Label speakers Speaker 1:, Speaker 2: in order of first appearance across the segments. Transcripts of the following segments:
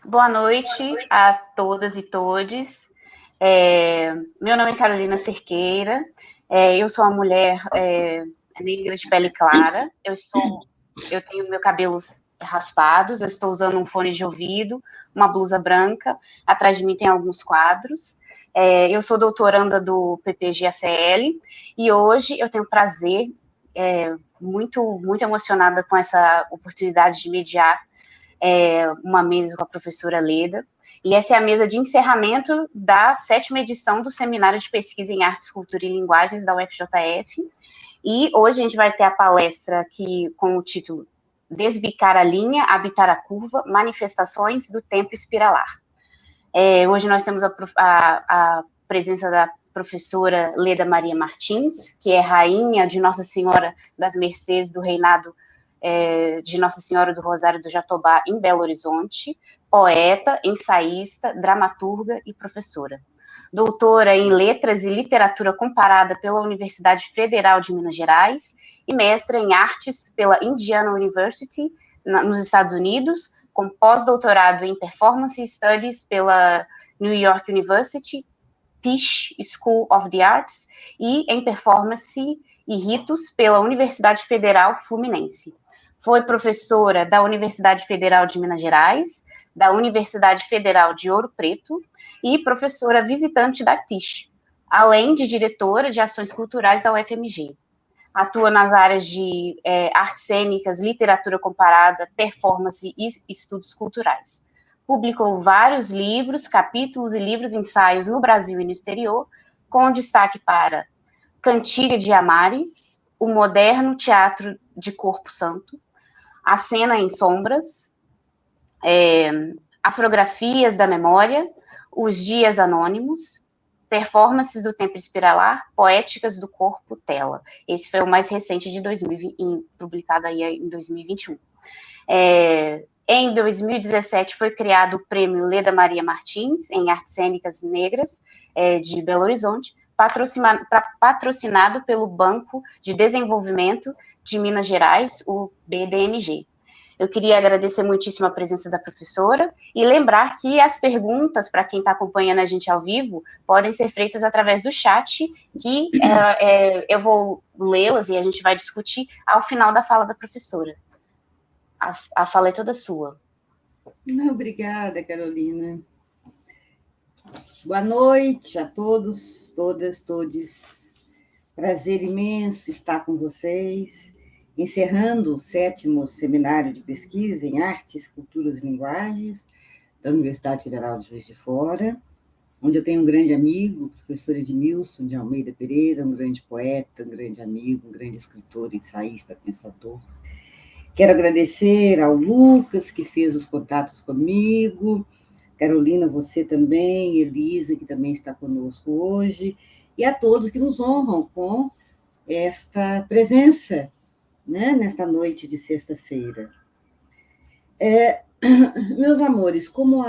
Speaker 1: Boa noite a todas e todes. Meu nome é Carolina Cerqueira. Eu sou uma mulher negra de pele clara. Eu tenho meus cabelos raspados. Eu estou usando um fone de ouvido, uma blusa branca. Atrás de mim tem alguns quadros. Eu sou doutoranda do PPG-ACL e hoje eu tenho o prazer, muito emocionada com essa oportunidade de mediar uma mesa com a professora Leda, e essa é a mesa de encerramento da 7ª edição do Seminário de Pesquisa em Artes, Cultura e Linguagens da UFJF, e hoje a gente vai ter a palestra aqui com o título Desbicar a linha, habitar a curva, manifestações do tempo espiralar. Hoje nós temos a presença da professora Leda Maria Martins, que é rainha de Nossa Senhora das Mercês do Reinado de Nossa Senhora do Rosário do Jatobá, em Belo Horizonte, poeta, ensaísta, dramaturga e professora. Doutora em Letras e Literatura Comparada pela Universidade Federal de Minas Gerais e mestra em Artes pela Indiana University, nos Estados Unidos, com pós-doutorado em Performance Studies pela New York University, Tisch School of the Arts, e em Performance e Ritos pela Universidade Federal Fluminense. Foi professora da Universidade Federal de Minas Gerais, da Universidade Federal de Ouro Preto e professora visitante da Tisch, além de diretora de ações culturais da UFMG. Atua nas áreas de artes cênicas, literatura comparada, performance e estudos culturais. Publicou vários livros, capítulos e livros ensaios no Brasil e no exterior, com destaque para Cantiga de Amares, O Moderno Teatro de Corpo Santo, A Cena em Sombras, Afrografias da Memória, Os Dias Anônimos, Performances do Tempo Espiralar, Poéticas do Corpo Tela. Esse foi o mais recente de 2020, publicado aí em 2021. Em 2017 foi criado o Prêmio Leda Maria Martins em Artes Cênicas Negras de Belo Horizonte, patrocinado pelo Banco de Desenvolvimento de Minas Gerais, o BDMG. Eu queria agradecer muitíssimo a presença da professora e lembrar que as perguntas, para quem está acompanhando a gente ao vivo, podem ser feitas através do chat, que eu vou lê-las e a gente vai discutir ao final da fala da professora. A fala é toda sua.
Speaker 2: Obrigada, Carolina. Boa noite a todos, todas, todes. Prazer imenso estar com vocês, encerrando o 7º Seminário de Pesquisa em Artes, Culturas e Linguagens da Universidade Federal de Juiz de Fora, onde eu tenho um grande amigo, o professor Edmilson de Almeida Pereira, um grande poeta, um grande amigo, um grande escritor, ensaísta, pensador. Quero agradecer ao Lucas, que fez os contatos comigo, Carolina, você também, Elisa, que também está conosco hoje, e a todos que nos honram com esta presença, né, nesta noite de sexta-feira. Meus amores, como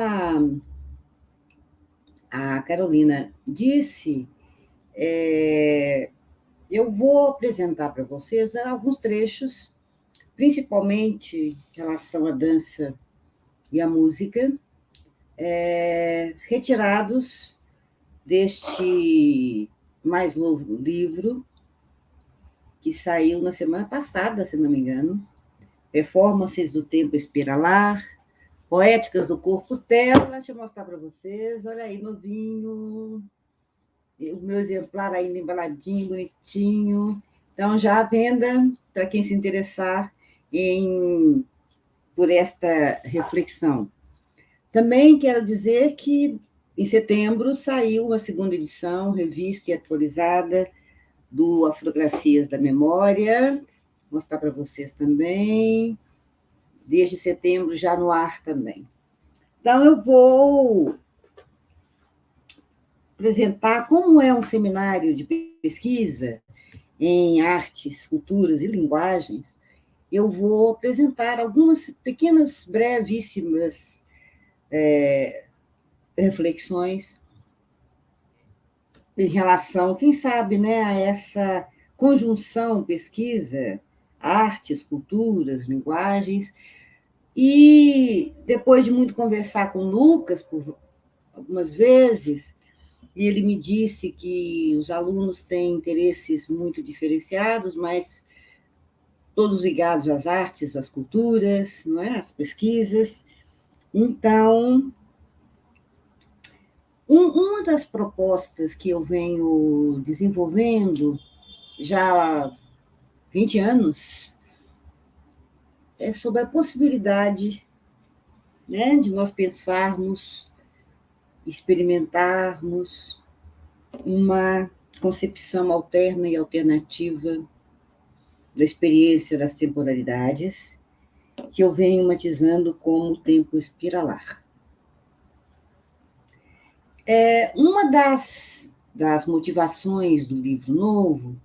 Speaker 2: a Carolina disse, eu vou apresentar para vocês alguns trechos, principalmente em relação à dança e à música, retirados deste mais novo livro, que saiu na semana passada, se não me engano, Performances do Tempo Espiralar, Poéticas do Corpo Tela. Deixa eu mostrar para vocês, olha aí, novinho, o meu exemplar ainda embaladinho, bonitinho. Então, já à venda, para quem se interessar por esta reflexão. Também quero dizer que, em setembro, saiu uma 2ª edição, revista e atualizada, do Afrografias da Memória. Vou mostrar para vocês também. Desde setembro, já no ar também. Então, eu vou apresentar como é um seminário de pesquisa em artes, culturas e linguagens. Eu vou apresentar algumas pequenas, brevíssimas reflexões em relação, quem sabe, né, a essa conjunção pesquisa, artes, culturas, linguagens, E depois de muito conversar com o Lucas, por algumas vezes, e ele me disse que os alunos têm interesses muito diferenciados, mas todos ligados às artes, às culturas, não é? Às pesquisas. Então, uma das propostas que eu venho desenvolvendo já há 20 anos é sobre a possibilidade, né, de nós pensarmos, experimentarmos uma concepção alterna e alternativa da experiência das temporalidades, que eu venho matizando como tempo espiralar. Uma das motivações do livro novo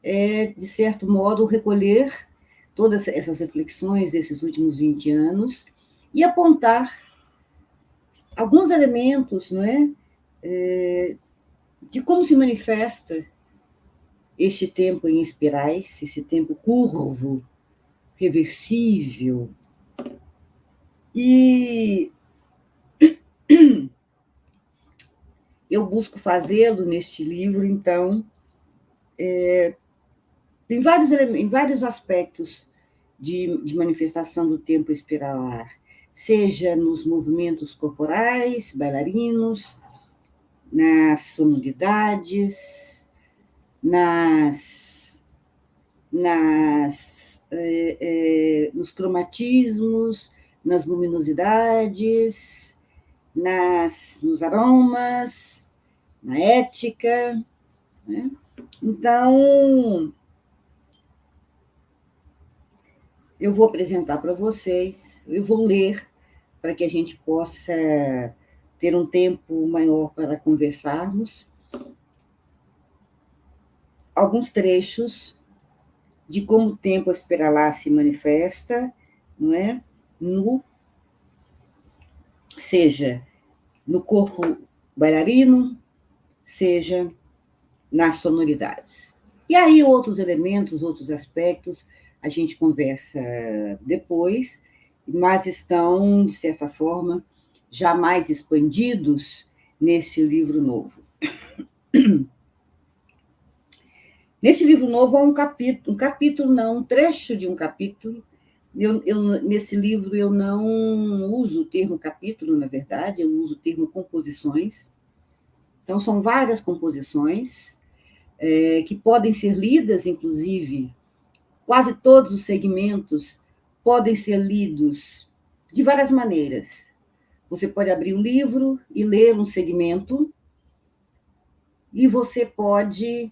Speaker 2: é, de certo modo, recolher todas essas reflexões desses últimos 20 anos e apontar alguns elementos, não é, de como se manifesta este tempo em espirais, esse tempo curvo, reversível. E eu busco fazê-lo neste livro, então, em vários aspectos de manifestação do tempo espiralar, seja nos movimentos corporais, bailarinos, nas sonoridades, nos cromatismos, nas luminosidades, nos aromas, na ética, né? Então, eu vou apresentar para vocês, eu vou ler para que a gente possa ter um tempo maior para conversarmos, alguns trechos de como o tempo espiralar se manifesta, não é? Seja no corpo bailarino, seja nas sonoridades. E aí outros elementos, outros aspectos, a gente conversa depois, mas estão, de certa forma, já mais expandidos nesse livro novo. Nesse livro novo há um capítulo não, um trecho de um capítulo. Nesse livro eu não uso o termo capítulo, na verdade, eu uso o termo composições. Então, são várias composições que podem ser lidas, inclusive, quase todos os segmentos podem ser lidos de várias maneiras. Você pode abrir um livro e ler um segmento, e você pode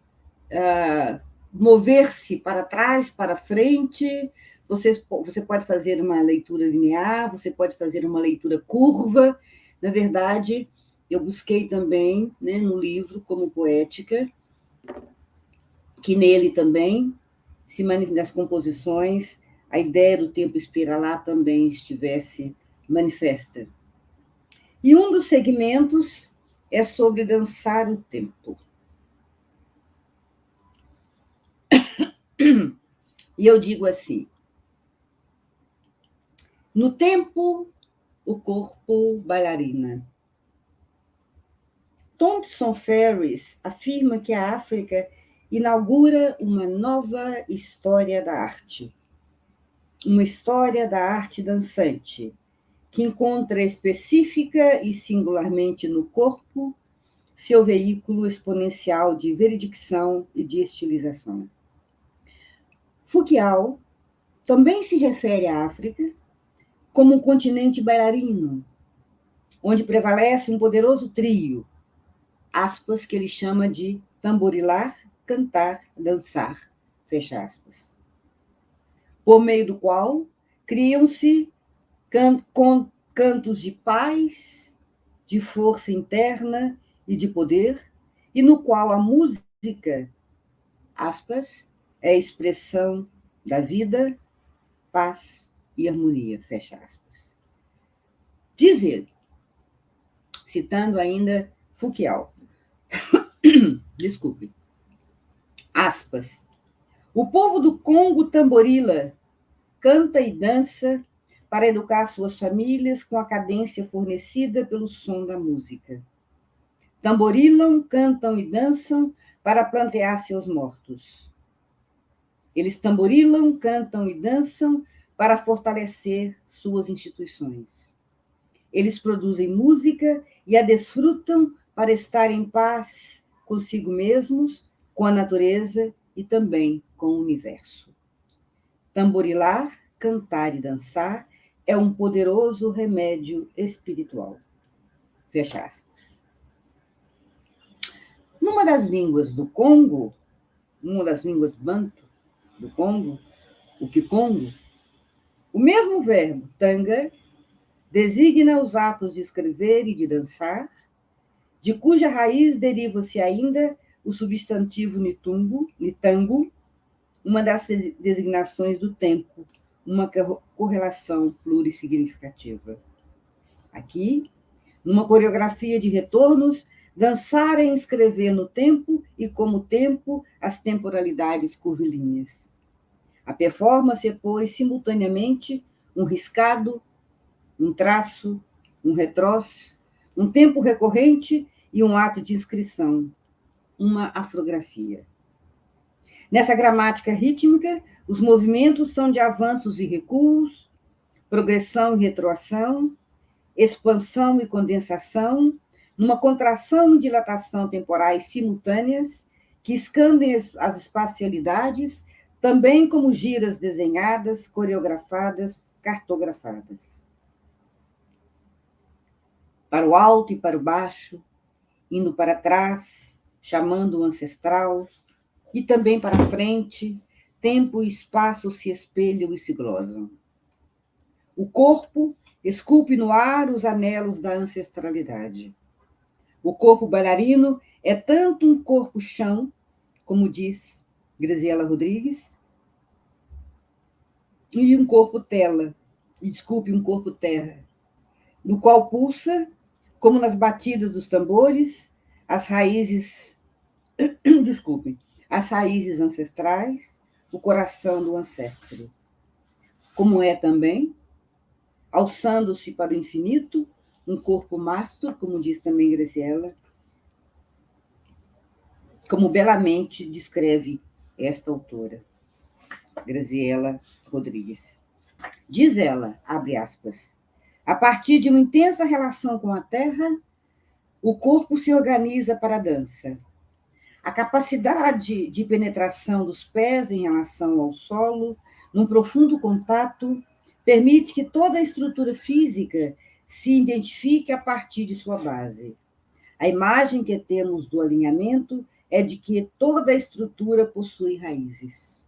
Speaker 2: mover-se para trás, para frente, você pode fazer uma leitura linear, você pode fazer uma leitura curva. Na verdade, eu busquei também, né, no livro, como poética, que nele também, nas composições, a ideia do tempo espiralar também estivesse manifesta. E um dos segmentos é sobre dançar o tempo. E eu digo assim: no tempo, o corpo bailarina. Thompson Ferris afirma que a África inaugura uma nova história da arte. Uma história da arte dançante, que encontra específica e singularmente no corpo seu veículo exponencial de veridicção e de estilização. Foucault também se refere à África como um continente bailarino, onde prevalece um poderoso trio, aspas, que ele chama de tamborilar, cantar, dançar, fecha aspas, por meio do qual criam-se cantos de paz, de força interna e de poder, e no qual a música, aspas, é a expressão da vida, paz e harmonia, fecha aspas. Diz ele, citando ainda Foucault, desculpe, aspas, o povo do Congo tamborila, canta e dança para educar suas famílias com a cadência fornecida pelo som da música. Tamborilam, cantam e dançam para plantear seus mortos. Eles tamborilam, cantam e dançam para fortalecer suas instituições. Eles produzem música e a desfrutam para estar em paz consigo mesmos, com a natureza e também com o universo. Tamborilar, cantar e dançar é um poderoso remédio espiritual. Fecha aspas. Numa das línguas do Congo, uma das línguas banto do Congo, o Kikongo, o mesmo verbo tanga designa os atos de escrever e de dançar, de cuja raiz deriva-se ainda o substantivo nitango, uma das designações do tempo, uma correlação plurissignificativa. Aqui, numa coreografia de retornos, dançar é inscrever no tempo e, como tempo, as temporalidades curvilíneas. A performance é, pois, simultaneamente um riscado, um traço, um retroço, um tempo recorrente e um ato de inscrição, uma afrografia. Nessa gramática rítmica, os movimentos são de avanços e recuos, progressão e retroação, expansão e condensação, numa contração e dilatação temporais simultâneas que escandem as espacialidades, também como giras desenhadas, coreografadas, cartografadas. Para o alto e para o baixo, indo para trás, chamando o ancestral, e também para a frente, tempo e espaço se espelham e se glosam. O corpo esculpe no ar os anelos da ancestralidade. O corpo bailarino é tanto um corpo-chão, como diz Graziela Rodrigues, e um corpo-terra, no qual pulsa, como nas batidas dos tambores, as raízes ancestrais, o coração do ancestre. Como é também, alçando-se para o infinito, um corpo mastro, como diz também Graziela, como belamente descreve esta autora, Graziela Rodrigues. Diz ela, abre aspas, a partir de uma intensa relação com a terra, o corpo se organiza para a dança. A capacidade de penetração dos pés em relação ao solo, num profundo contato, permite que toda a estrutura física se identifique a partir de sua base. A imagem que temos do alinhamento é de que toda a estrutura possui raízes.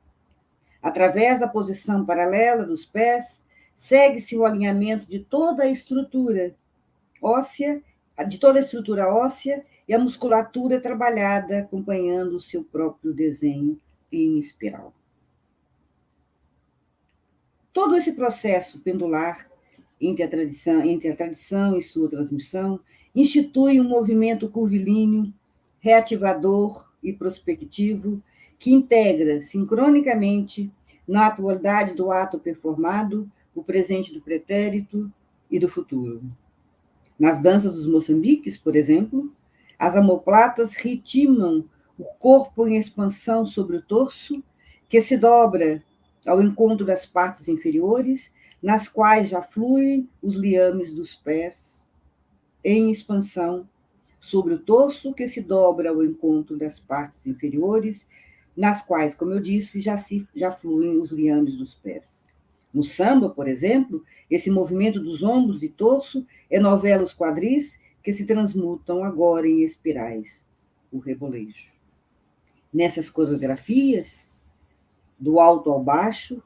Speaker 2: Através da posição paralela dos pés, segue-se o alinhamento de toda a estrutura óssea e a musculatura trabalhada acompanhando o seu próprio desenho em espiral. Todo esse processo pendular entre a tradição e sua transmissão institui um movimento curvilíneo, reativador e prospectivo que integra sincronicamente na atualidade do ato performado o presente do pretérito e do futuro. Nas danças dos Moçambiques, por exemplo, as omoplatas ritmam o corpo em expansão sobre o torso, que se dobra ao encontro das partes inferiores, nas quais já fluem os liames dos pés, em expansão sobre o torso, que se dobra ao encontro das partes inferiores, nas quais, como eu disse, já fluem os liames dos pés. No samba, por exemplo, esse movimento dos ombros e torso enovela os quadris, que se transmutam agora em espirais, o rebolejo. Nessas coreografias, do alto ao baixo,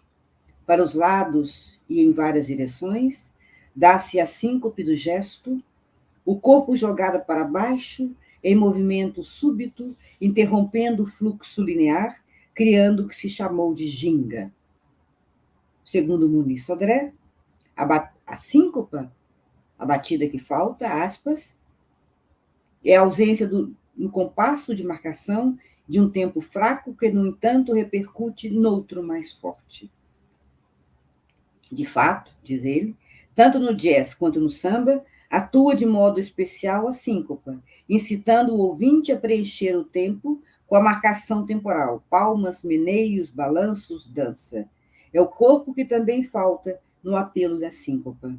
Speaker 2: para os lados e em várias direções, dá-se a síncope do gesto, o corpo jogado para baixo, em movimento súbito, interrompendo o fluxo linear, criando o que se chamou de ginga. Segundo Muniz Sodré, a síncopa, a batida que falta, aspas, é a ausência no compasso de marcação de um tempo fraco que, no entanto, repercute noutro mais forte. De fato, diz ele, tanto no jazz quanto no samba, atua de modo especial a síncopa, incitando o ouvinte a preencher o tempo com a marcação temporal, palmas, meneios, balanços, dança. É o corpo que também falta no apelo da síncopa.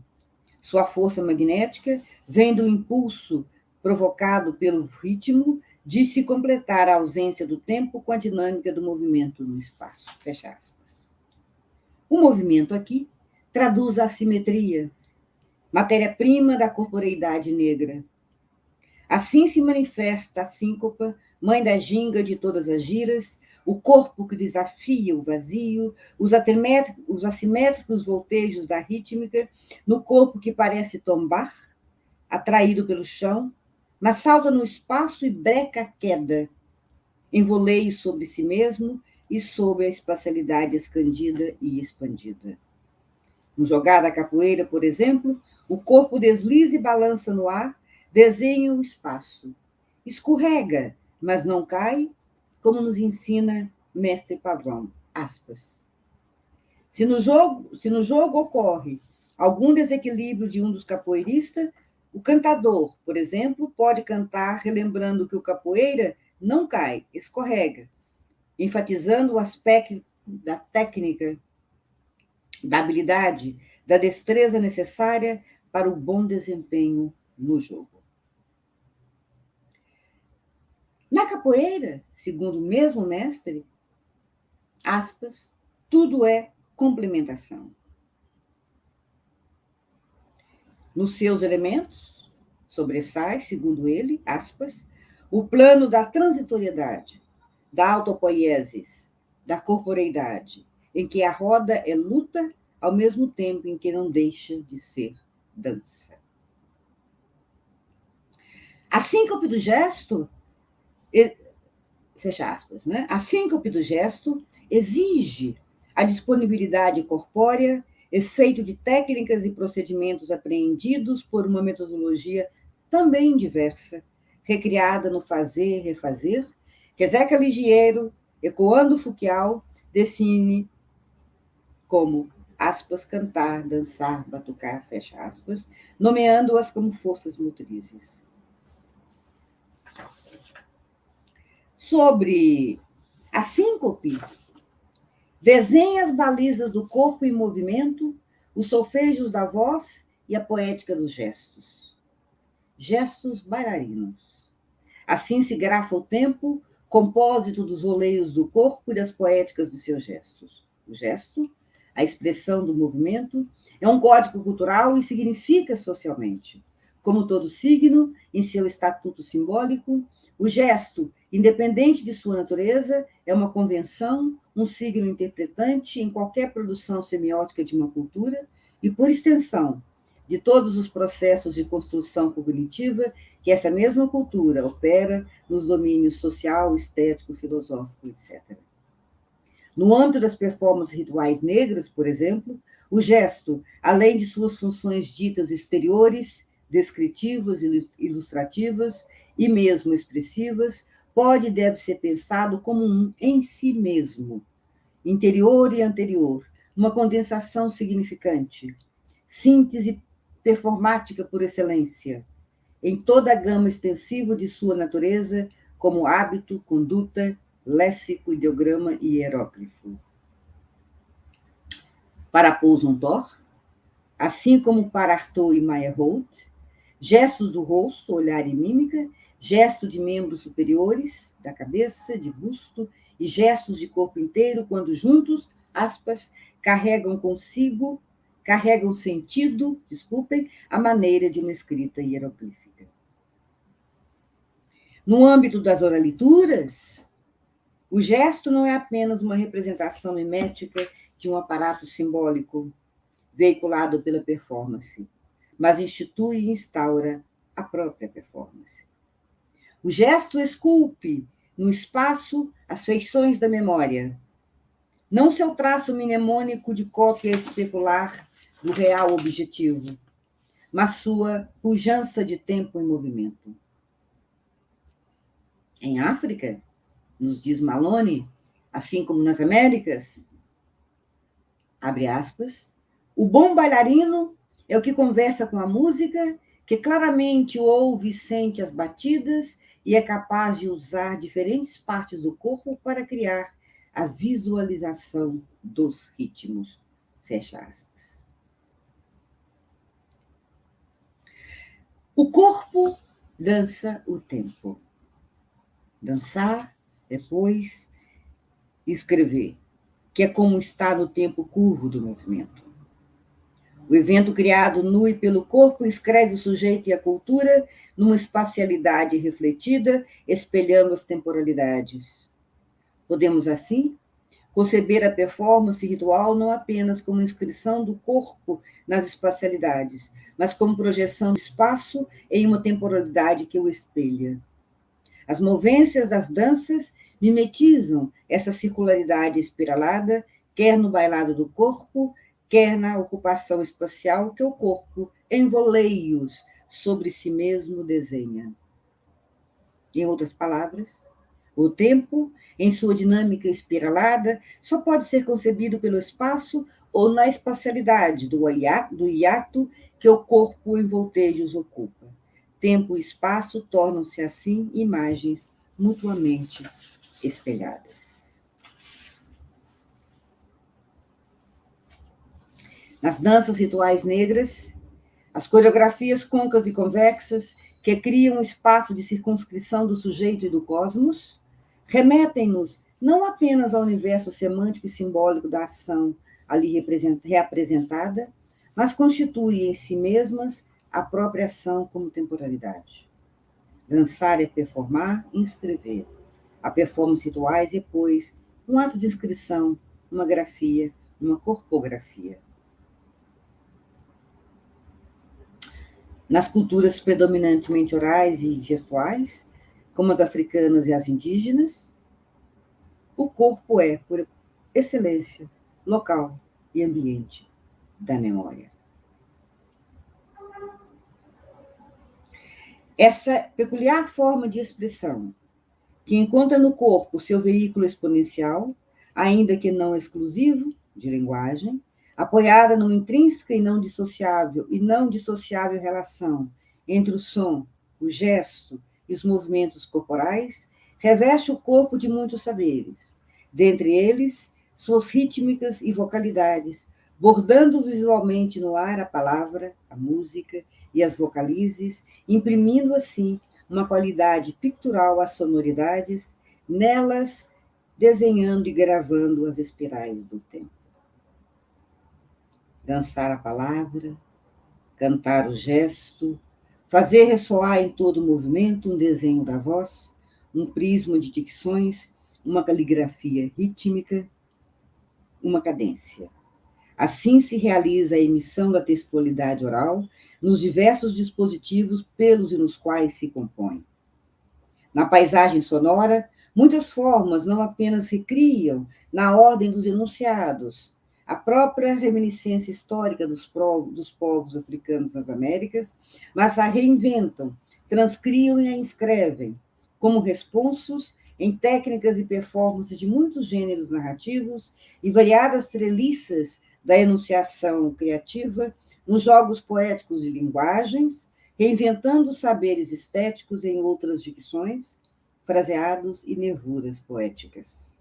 Speaker 2: Sua força magnética vem do impulso provocado pelo ritmo de se completar a ausência do tempo com a dinâmica do movimento no espaço. Fecha aspas. O movimento aqui traduz a assimetria, matéria-prima da corporeidade negra. Assim se manifesta a síncopa, mãe da ginga de todas as giras, o corpo que desafia o vazio, os assimétricos voltejos da rítmica, no corpo que parece tombar, atraído pelo chão, mas salta no espaço e breca a queda, em voleio sobre si mesmo e sobre a espacialidade escandida e expandida. No jogar da capoeira, por exemplo, o corpo desliza e balança no ar, desenha o espaço. Escorrega, mas não cai, como nos ensina mestre Pavão. Aspas. Se no jogo ocorre algum desequilíbrio de um dos capoeiristas, o cantador, por exemplo, pode cantar relembrando que o capoeira não cai, escorrega, enfatizando o aspecto da técnica, da habilidade, da destreza necessária para o bom desempenho no jogo. Na capoeira, segundo o mesmo mestre, aspas, tudo é complementação. Nos seus elementos, sobressai, segundo ele, aspas, o plano da transitoriedade, da autopoiesis, da corporeidade, em que a roda é luta ao mesmo tempo em que não deixa de ser dança. A síncope do gesto, fecha aspas, né? A síncope do gesto exige a disponibilidade corpórea, efeito de técnicas e procedimentos apreendidos por uma metodologia também diversa, recriada no fazer, refazer, que Zeca Ligiero, ecoando Foucault, define como, aspas, cantar, dançar, batucar, fecha aspas, nomeando-as como forças motrizes. Sobre a síncope, desenha as balizas do corpo em movimento, os solfejos da voz e a poética dos gestos. Gestos bailarinos. Assim se grafa o tempo, compósito dos voleios do corpo e das poéticas dos seus gestos. O gesto, a expressão do movimento, é um código cultural e significa socialmente. Como todo signo, em seu estatuto simbólico, o gesto, independente de sua natureza, é uma convenção, um signo interpretante em qualquer produção semiótica de uma cultura e, por extensão, de todos os processos de construção cognitiva que essa mesma cultura opera nos domínios social, estético, filosófico, etc. No âmbito das performances rituais negras, por exemplo, o gesto, além de suas funções ditas exteriores, descritivas, ilustrativas e mesmo expressivas, pode e deve ser pensado como um em si mesmo, interior e anterior, uma condensação significante, síntese performática por excelência, em toda a gama extensiva de sua natureza, como hábito, conduta, léxico, ideograma e hieróglifo. Para Paul Zumthor, assim como para Artaud e Meyerhold, gestos do rosto, olhar e mímica, gesto de membros superiores, da cabeça, de busto, e gestos de corpo inteiro, quando juntos, aspas, carregam sentido, a maneira de uma escrita hieroglífica. No âmbito das oralituras, o gesto não é apenas uma representação mimética de um aparato simbólico veiculado pela performance, mas institui e instaura a própria performance. O gesto esculpe no espaço as feições da memória, não seu traço mnemônico de cópia especular do real objetivo, mas sua pujança de tempo em movimento. Em África, nos diz Malone, assim como nas Américas, abre aspas, O bom bailarino é o que conversa com a música, que claramente ouve e sente as batidas e é capaz de usar diferentes partes do corpo para criar a visualização dos ritmos. Fecha aspas. O corpo dança o tempo. Dançar, depois escrever, que é como está no tempo curvo do movimento. O evento criado nu e pelo corpo inscreve o sujeito e a cultura numa espacialidade refletida, espelhando as temporalidades. Podemos, assim, conceber a performance ritual não apenas como inscrição do corpo nas espacialidades, mas como projeção do espaço em uma temporalidade que o espelha. As movências das danças mimetizam essa circularidade espiralada, quer no bailado do corpo, quer na ocupação espacial que o corpo, em voleios, sobre si mesmo desenha. Em outras palavras, o tempo, em sua dinâmica espiralada, só pode ser concebido pelo espaço ou na espacialidade do hiato que o corpo em voltejos ocupa. Tempo e espaço tornam-se, assim, imagens mutuamente espelhadas. Nas danças rituais negras, as coreografias côncavas e convexas, que criam um espaço de circunscrição do sujeito e do cosmos, remetem-nos não apenas ao universo semântico e simbólico da ação ali reapresentada, mas constituem em si mesmas a própria ação como temporalidade. Dançar é performar e inscrever. A performance rituais é, pois, um ato de inscrição, uma grafia, uma corpografia. Nas culturas predominantemente orais e gestuais, como as africanas e as indígenas, o corpo é, por excelência, local e ambiente da memória. Essa peculiar forma de expressão, que encontra no corpo seu veículo exponencial, ainda que não exclusivo, de linguagem, apoiada numa intrínseca e não dissociável relação entre o som, o gesto e os movimentos corporais, reveste o corpo de muitos saberes, dentre eles suas rítmicas e vocalidades, bordando visualmente no ar a palavra, a música e as vocalizes, imprimindo assim uma qualidade pictural às sonoridades, nelas desenhando e gravando as espirais do tempo. Dançar a palavra, cantar o gesto, fazer ressoar em todo o movimento um desenho da voz, um prisma de dicções, uma caligrafia rítmica, uma cadência. Assim se realiza a emissão da textualidade oral nos diversos dispositivos pelos e nos quais se compõe. Na paisagem sonora, muitas formas não apenas recriam, na ordem dos enunciados, a própria reminiscência histórica dos povos africanos nas Américas, mas a reinventam, transcriam e a inscrevem, como responsos em técnicas e performances de muitos gêneros narrativos e variadas treliças da enunciação criativa, nos jogos poéticos de linguagens, reinventando os saberes estéticos em outras dicções, fraseados e nervuras poéticas.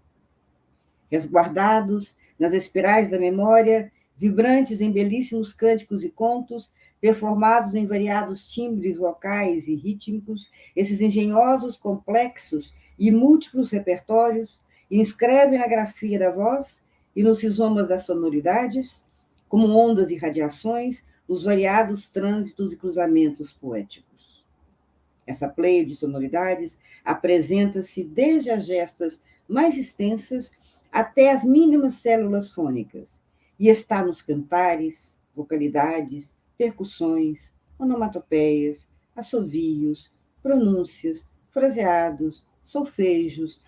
Speaker 2: Resguardados nas espirais da memória, vibrantes em belíssimos cânticos e contos, performados em variados timbres vocais e rítmicos, esses engenhosos, complexos e múltiplos repertórios inscrevem na grafia da voz e nos rizomas das sonoridades, como ondas e radiações, os variados trânsitos e cruzamentos poéticos. Essa pleia de sonoridades apresenta-se desde as gestas mais extensas até as mínimas células fônicas, e está nos cantares, vocalidades, percussões, onomatopeias, assovios, pronúncias, fraseados, solfejos,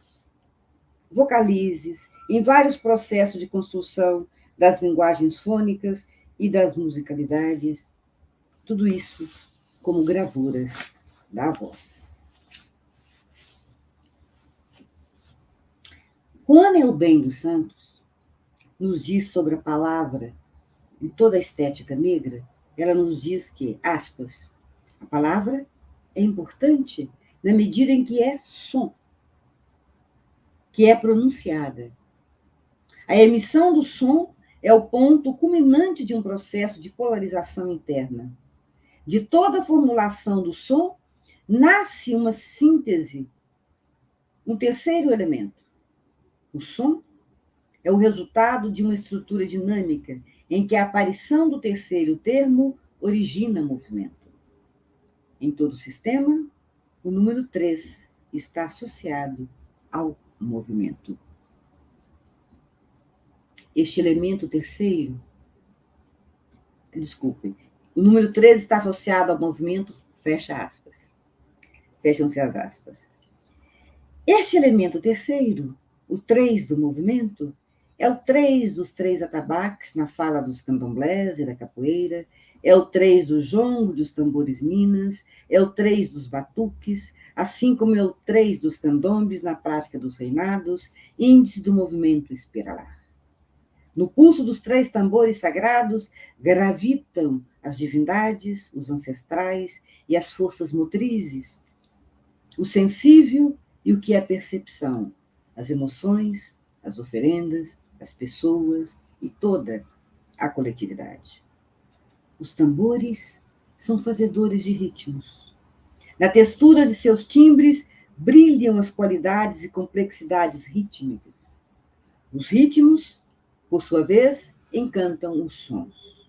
Speaker 2: vocalizes, em vários processos de construção das linguagens fônicas e das musicalidades, tudo isso como gravuras da voz. Juana Elbem dos Santos nos diz sobre a palavra em toda a estética negra, ela nos diz que, aspas, a palavra é importante na medida em que é som, que é pronunciada. A emissão do som é o ponto culminante de um processo de polarização interna. De toda formulação do som, nasce uma síntese, um terceiro elemento. O som é o resultado de uma estrutura dinâmica em que a aparição do terceiro termo origina movimento. Em todo o sistema, o número 3 está associado ao movimento. Este elemento terceiro, o número 3 está associado ao movimento, fecha aspas. Fecham-se as aspas. Este elemento terceiro, o 3 do movimento, é o 3 dos 3 atabaques na fala dos candomblés e da capoeira, é o 3 do jongo, dos tambores minas, é o 3 dos batuques, assim como é o 3 dos candombes na prática dos reinados, índice do movimento espiralar. No pulso dos 3 tambores sagrados gravitam as divindades, os ancestrais e as forças motrizes, o sensível e o que é percepção, as emoções, as oferendas, as pessoas e toda a coletividade. Os tambores são fazedores de ritmos. Na textura de seus timbres brilham as qualidades e complexidades rítmicas. Os ritmos, por sua vez, encantam os sons.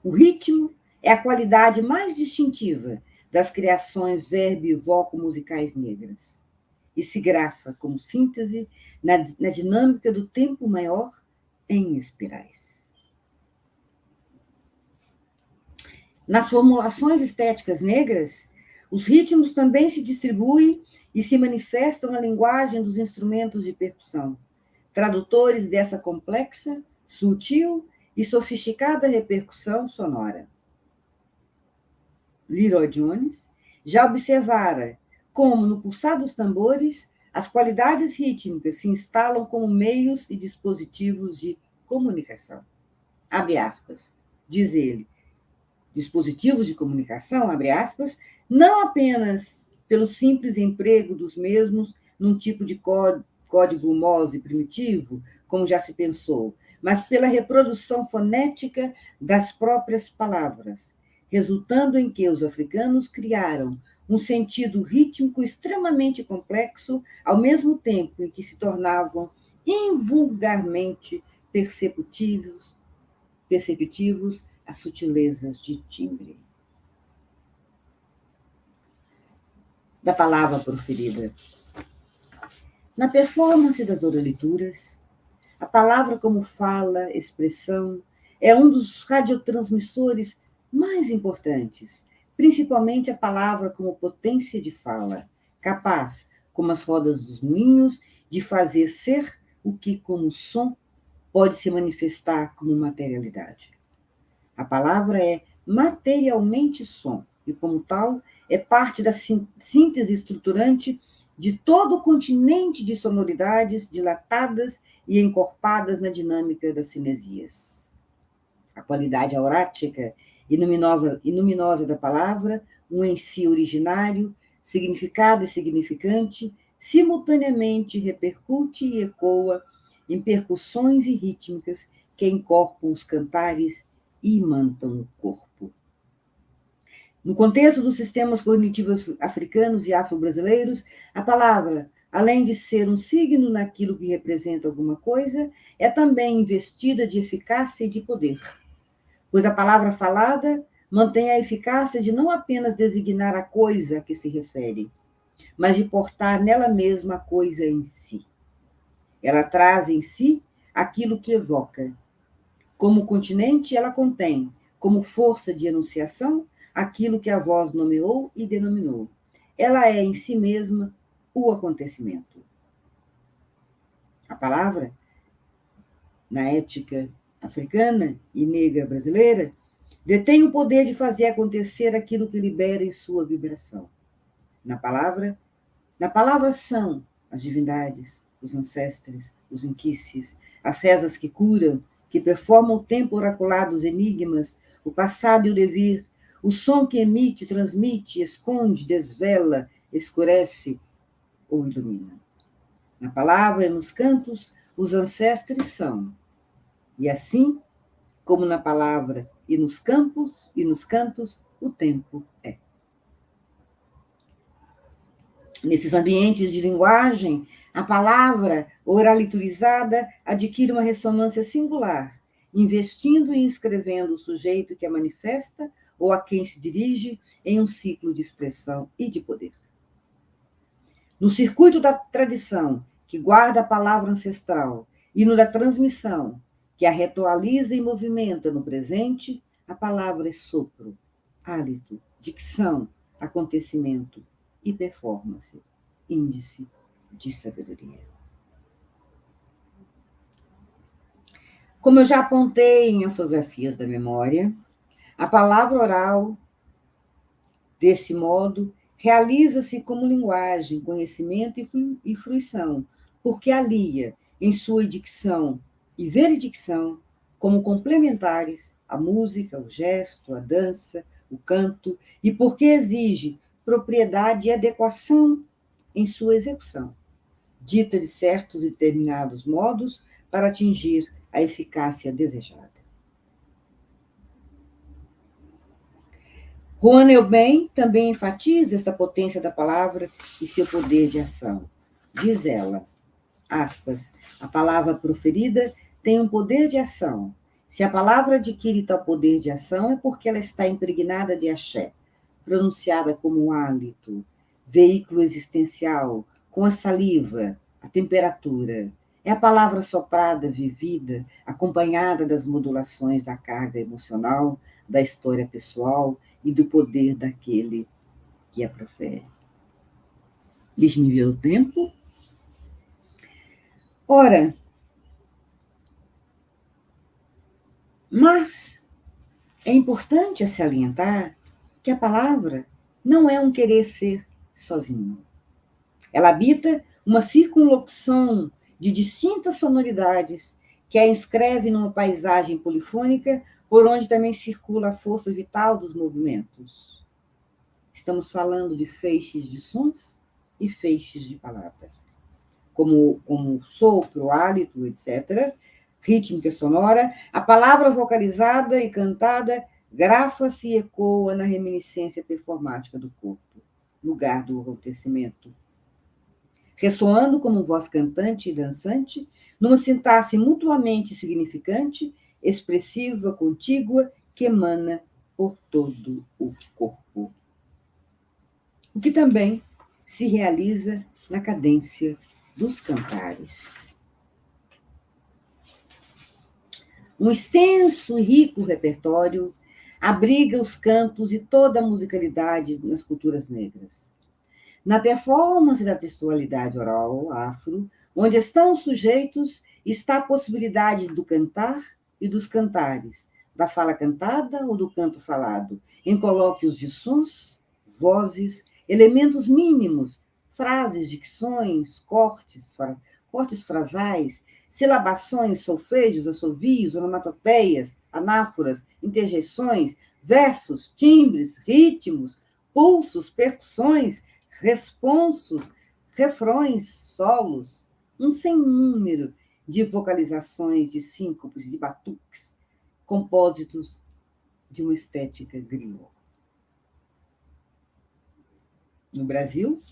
Speaker 2: O ritmo é a qualidade mais distintiva das criações verbo e voco-musicais negras e se grafa como síntese na dinâmica do tempo maior em espirais. Nas formulações estéticas negras, os ritmos também se distribuem e se manifestam na linguagem dos instrumentos de percussão, tradutores dessa complexa, sutil e sofisticada repercussão sonora. Leroy Jones já observara como, no pulsar dos tambores, as qualidades rítmicas se instalam como meios e dispositivos de comunicação. Abre aspas, diz ele. Dispositivos de comunicação, abre aspas, não apenas pelo simples emprego dos mesmos num tipo de código Morse primitivo, como já se pensou, mas pela reprodução fonética das próprias palavras, resultando em que os africanos criaram um sentido rítmico extremamente complexo, ao mesmo tempo em que se tornavam invulgarmente perceptivos as sutilezas de timbre. Da palavra proferida. Na performance das oralituras, a palavra como fala, expressão, é um dos radiotransmissores mais importantes, principalmente a palavra como potência de fala, capaz, como as rodas dos moinhos, de fazer ser o que, como som, pode se manifestar como materialidade. A palavra é materialmente som e, como tal, é parte da síntese estruturante de todo o continente de sonoridades dilatadas e encorpadas na dinâmica das cinesias. A qualidade aurática e luminosa da palavra, um em si originário, significado e significante, simultaneamente repercute e ecoa em percussões e rítmicas que encorpam os cantares e imantam o corpo. No contexto dos sistemas cognitivos africanos e afro-brasileiros, a palavra, além de ser um signo naquilo que representa alguma coisa, é também investida de eficácia e de poder, pois a palavra falada mantém a eficácia de não apenas designar a coisa a que se refere, mas de portar nela mesma a coisa em si. Ela traz em si aquilo que evoca. Como continente, ela contém, como força de enunciação, aquilo que a voz nomeou e denominou. Ela é em si mesma o acontecimento. A palavra, na ética africana e negra brasileira, detém o poder de fazer acontecer aquilo que libera em sua vibração. Na palavra são as divindades, os ancestres, os inquices, as rezas que curam, que performam o tempo oracular dos enigmas, o passado e o devir, o som que emite, transmite, esconde, desvela, escurece ou ilumina. Na palavra e nos cantos, os ancestres são. E assim, como na palavra e nos campos e nos cantos, o tempo é. Nesses ambientes de linguagem, a palavra oraliturizada adquire uma ressonância singular, investindo e inscrevendo o sujeito que a manifesta ou a quem se dirige em um ciclo de expressão e de poder. No circuito da tradição, que guarda a palavra ancestral, e no da transmissão, que a ritualiza e movimenta no presente, a palavra é sopro, hálito, dicção, acontecimento e performance, índice de sabedoria. Como eu já apontei em Anfografias da Memória, a palavra oral, desse modo, realiza-se como linguagem, conhecimento e fruição, porque alia, em sua dicção e veredicção, como complementares, a música, o gesto, a dança, o canto, e porque exige propriedade e adequação em sua execução, dita de certos e determinados modos para atingir a eficácia desejada. Juan Eubank também enfatiza esta potência da palavra e seu poder de ação. Diz ela, aspas, a palavra proferida tem um poder de ação. Se a palavra adquire tal poder de ação, é porque ela está impregnada de axé, pronunciada como um hálito, veículo existencial, com a saliva, a temperatura. É a palavra soprada, vivida, acompanhada das modulações da carga emocional, da história pessoal e do poder daquele que a profere. Deixe-me ver o tempo. Ora, mas é importante salientar que a palavra não é um querer ser sozinho. Ela habita uma circunlocução de distintas sonoridades que a inscreve numa paisagem polifônica por onde também circula a força vital dos movimentos. Estamos falando de feixes de sons e feixes de palavras, como sopro, hálito, etc., rítmica sonora, a palavra vocalizada e cantada grafa-se e ecoa na reminiscência performática do corpo, lugar do acontecimento, ressoando como voz cantante e dançante, numa sintaxe mutuamente significante, expressiva, contígua, que emana por todo o corpo. O que também se realiza na cadência dos cantares. Um extenso e rico repertório abriga os cantos e toda a musicalidade nas culturas negras. Na performance da textualidade oral afro, onde estão os sujeitos, está a possibilidade do cantar e dos cantares, da fala cantada ou do canto falado, em colóquios de sons, vozes, elementos mínimos, frases, dicções, cortes frasais, silabações, solfejos, assovios, onomatopeias, anáforas, interjeições, versos, timbres, ritmos, pulsos, percussões, responsos, refrões, solos, um sem número de vocalizações, de síncopes, de batuques, compósitos de uma estética griot. No Brasil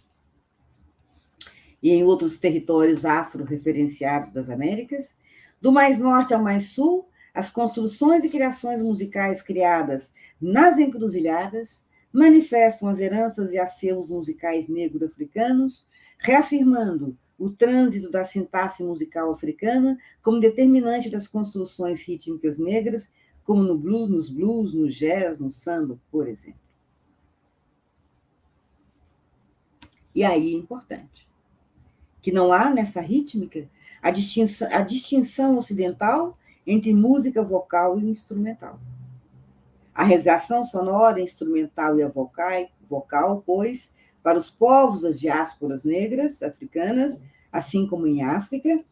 Speaker 2: e em outros territórios afro-referenciados das Américas, do mais norte ao mais sul, as construções e criações musicais criadas nas encruzilhadas manifestam as heranças e acervos musicais negro-africanos, reafirmando o trânsito da sintaxe musical africana como determinante das construções rítmicas negras, como no blues, no jazz, no samba, por exemplo. E aí é importante que não há nessa rítmica a distinção ocidental entre música vocal e instrumental. A realização sonora, instrumental e a vocal, pois, para os povos das diásporas negras africanas, Assim como em África,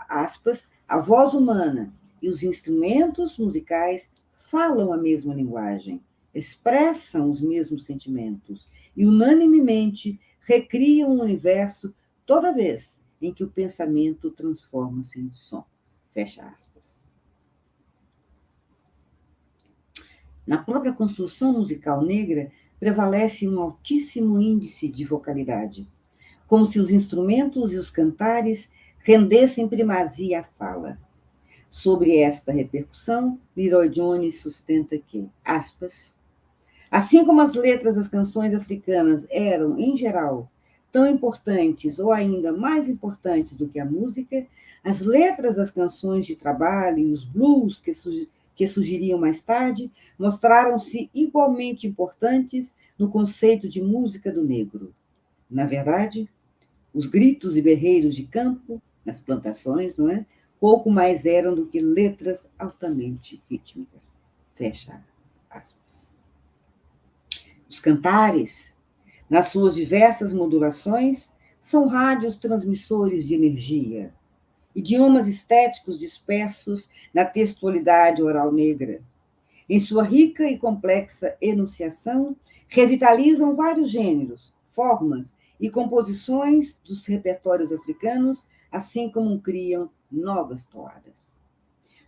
Speaker 2: aspas, a voz humana e os instrumentos musicais falam a mesma linguagem, expressam os mesmos sentimentos e unanimemente recriam o universo toda vez em que o pensamento transforma-se em som. Fecha aspas. Na própria construção musical negra, prevalece um altíssimo índice de vocalidade, como se os instrumentos e os cantares rendessem primazia à fala. Sobre esta repercussão, Leroy Jones sustenta que, aspas, assim como as letras das canções africanas eram, em geral, tão importantes ou ainda mais importantes do que a música, as letras das canções de trabalho e os blues que surgiriam mais tarde mostraram-se igualmente importantes no conceito de música do negro. Na verdade, os gritos e berreiros de campo, nas plantações, não é? Pouco mais eram do que letras altamente rítmicas. Fecha aspas. Os cantares, nas suas diversas modulações, são rádios transmissores de energia, idiomas estéticos dispersos na textualidade oral negra. Em sua rica e complexa enunciação, revitalizam vários gêneros, formas e composições dos repertórios africanos, assim como criam novas toadas.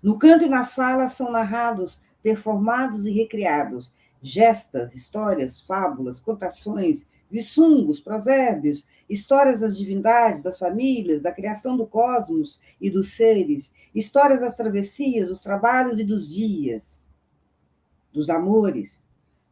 Speaker 2: No canto e na fala são narrados, performados e recriados gestas, histórias, fábulas, contações, viçungos, provérbios, histórias das divindades, das famílias, da criação do cosmos e dos seres, histórias das travessias, dos trabalhos e dos dias, dos amores,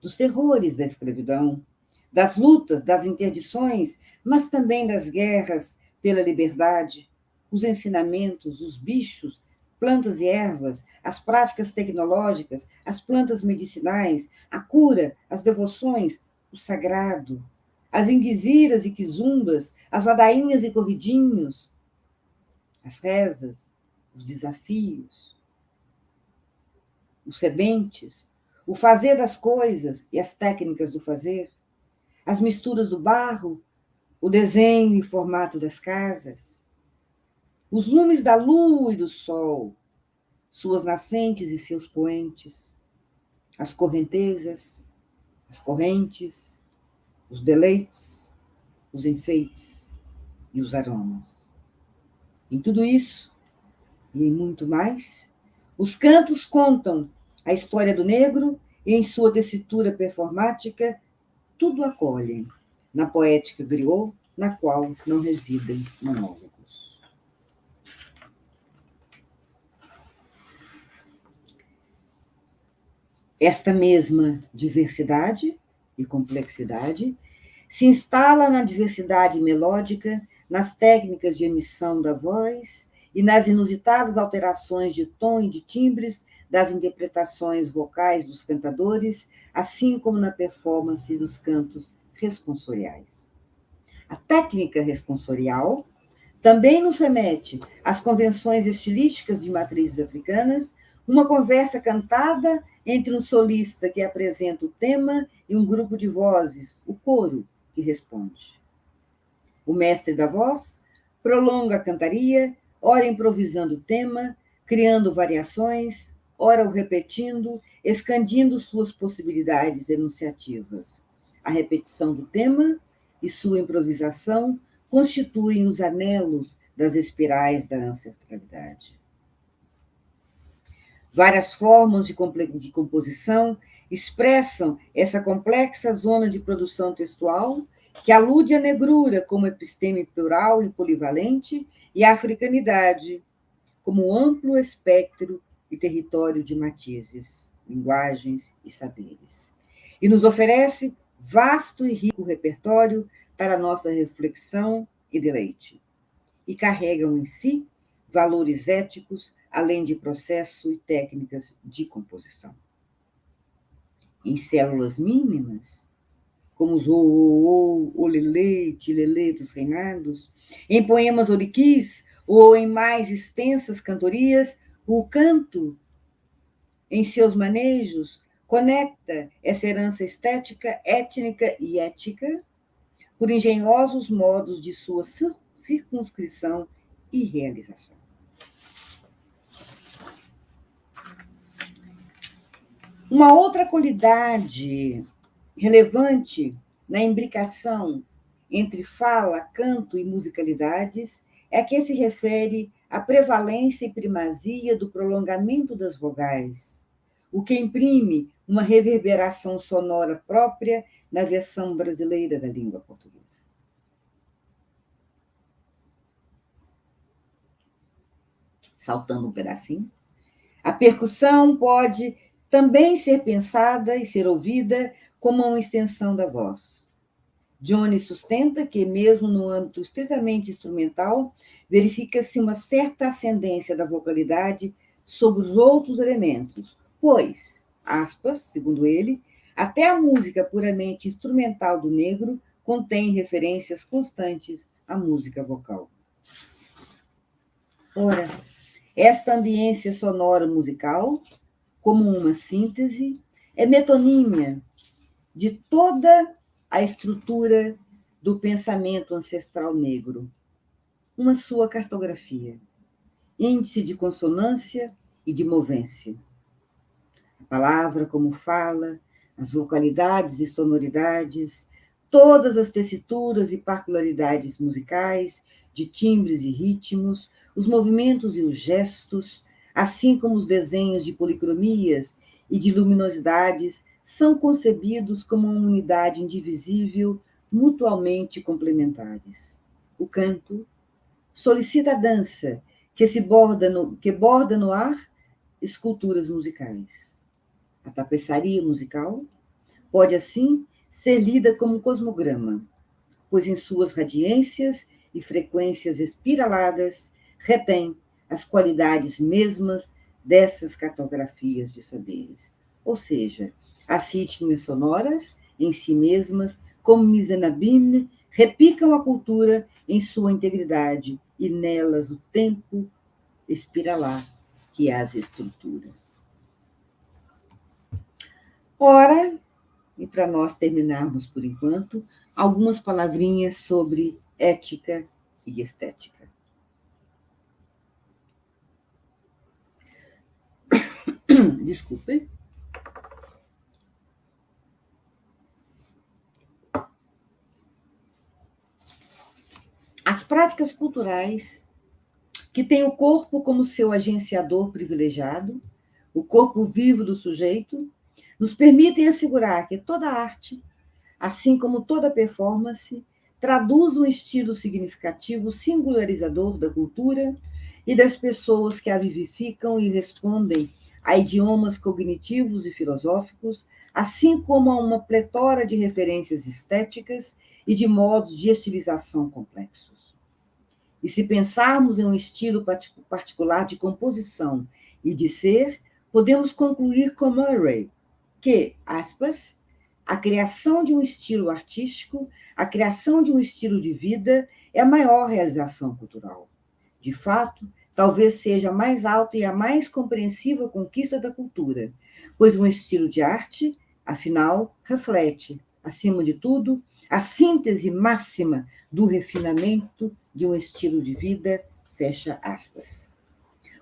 Speaker 2: dos terrores da escravidão, das lutas, das interdições, mas também das guerras pela liberdade, os ensinamentos, os bichos, plantas e ervas, as práticas tecnológicas, as plantas medicinais, a cura, as devoções, o sagrado, as inguiziras e quizumbas, as ladainhas e corridinhos, as rezas, os desafios, os sebentes, o fazer das coisas e as técnicas do fazer, as misturas do barro, o desenho e formato das casas, os lumes da lua e do sol, suas nascentes e seus poentes, as correntezas, as correntes, os deleites, os enfeites e os aromas. Em tudo isso, e em muito mais, os cantos contam a história do negro e, em sua tessitura performática, tudo acolhem na poética griot, na qual não residem monólogos. Esta mesma diversidade e complexidade se instala na diversidade melódica, nas técnicas de emissão da voz e nas inusitadas alterações de tom e de timbres das interpretações vocais dos cantadores, assim como na performance dos cantos responsoriais. A técnica responsorial também nos remete às convenções estilísticas de matrizes africanas, uma conversa cantada entre um solista que apresenta o tema e um grupo de vozes, o coro, que responde. O mestre da voz prolonga a cantaria, ora improvisando o tema, criando variações, ora o repetindo, expandindo suas possibilidades enunciativas. A repetição do tema e sua improvisação constituem os anelos das espirais da ancestralidade. Várias formas de composição expressam essa complexa zona de produção textual que alude à negrura como episteme plural e polivalente e à africanidade como amplo espectro e território de matizes, linguagens e saberes. E nos oferece vasto e rico repertório para nossa reflexão e deleite. E carregam em si valores éticos, além de processo e técnicas de composição. Em células mínimas, como os o, olelê, tilelê dos reinados, em poemas oriquis ou em mais extensas cantorias, o canto, em seus manejos, conecta essa herança estética, étnica e ética por engenhosos modos de sua circunscrição e realização. Uma outra qualidade relevante na imbricação entre fala, canto e musicalidades é a que se refere à prevalência e primazia do prolongamento das vogais, o que imprime uma reverberação sonora própria na versão brasileira da língua portuguesa. Saltando um pedacinho. A percussão pode também ser pensada e ser ouvida como uma extensão da voz. Johnny sustenta que, mesmo no âmbito estritamente instrumental, verifica-se uma certa ascendência da vocalidade sobre os outros elementos, pois, aspas, segundo ele, até a música puramente instrumental do negro contém referências constantes à música vocal. Ora, esta ambiência sonora musical, como uma síntese, é metonímia de toda a estrutura do pensamento ancestral negro, uma sua cartografia, índice de consonância e de movência. A palavra como fala, as vocalidades e sonoridades, todas as tessituras e particularidades musicais, de timbres e ritmos, os movimentos e os gestos, assim como os desenhos de policromias e de luminosidades, são concebidos como uma unidade indivisível, mutualmente complementares. O canto solicita a dança, que borda no ar esculturas musicais. A tapeçaria musical pode, assim, ser lida como um cosmograma, pois em suas radiências e frequências espiraladas retém as qualidades mesmas dessas cartografias de saberes. Ou seja, as rítmicas sonoras, em si mesmas, como Misenabim, repicam a cultura em sua integridade e nelas o tempo espiralar que as estrutura. Ora, e para nós terminarmos por enquanto, algumas palavrinhas sobre ética e estética. Desculpe. As práticas culturais que têm o corpo como seu agenciador privilegiado, o corpo vivo do sujeito, nos permitem assegurar que toda arte, assim como toda performance, traduz um estilo significativo singularizador da cultura e das pessoas que a vivificam e respondem a idiomas cognitivos e filosóficos, assim como a uma pletora de referências estéticas e de modos de estilização complexos. E se pensarmos em um estilo particular de composição e de ser, podemos concluir com Murray que, aspas, a criação de um estilo artístico, a criação de um estilo de vida é a maior realização cultural. De fato, talvez seja a mais alta e a mais compreensiva conquista da cultura, pois um estilo de arte, afinal, reflete, acima de tudo, a síntese máxima do refinamento de um estilo de vida, fecha aspas.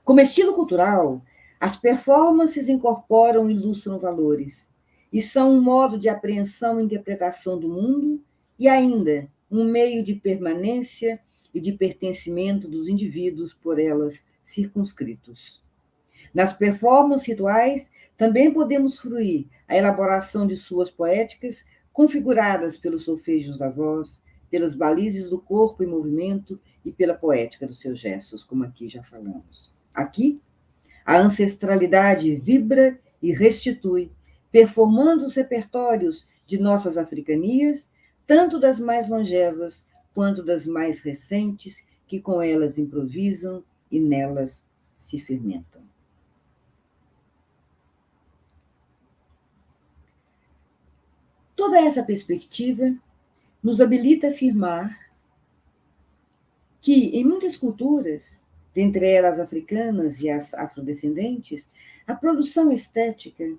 Speaker 2: Como estilo cultural, as performances incorporam e ilustram valores, e são um modo de apreensão e interpretação do mundo, e ainda um meio de permanência e de pertencimento dos indivíduos por elas circunscritos. Nas performances rituais, também podemos fruir a elaboração de suas poéticas, configuradas pelos solfejos da voz, pelas balizes do corpo em movimento e pela poética dos seus gestos, como aqui já falamos. Aqui, a ancestralidade vibra e restitui, performando os repertórios de nossas africanias, tanto das mais longevas quanto das mais recentes, que com elas improvisam e nelas se fermentam. Toda essa perspectiva nos habilita a afirmar que, em muitas culturas, dentre elas africanas e as afrodescendentes, a produção estética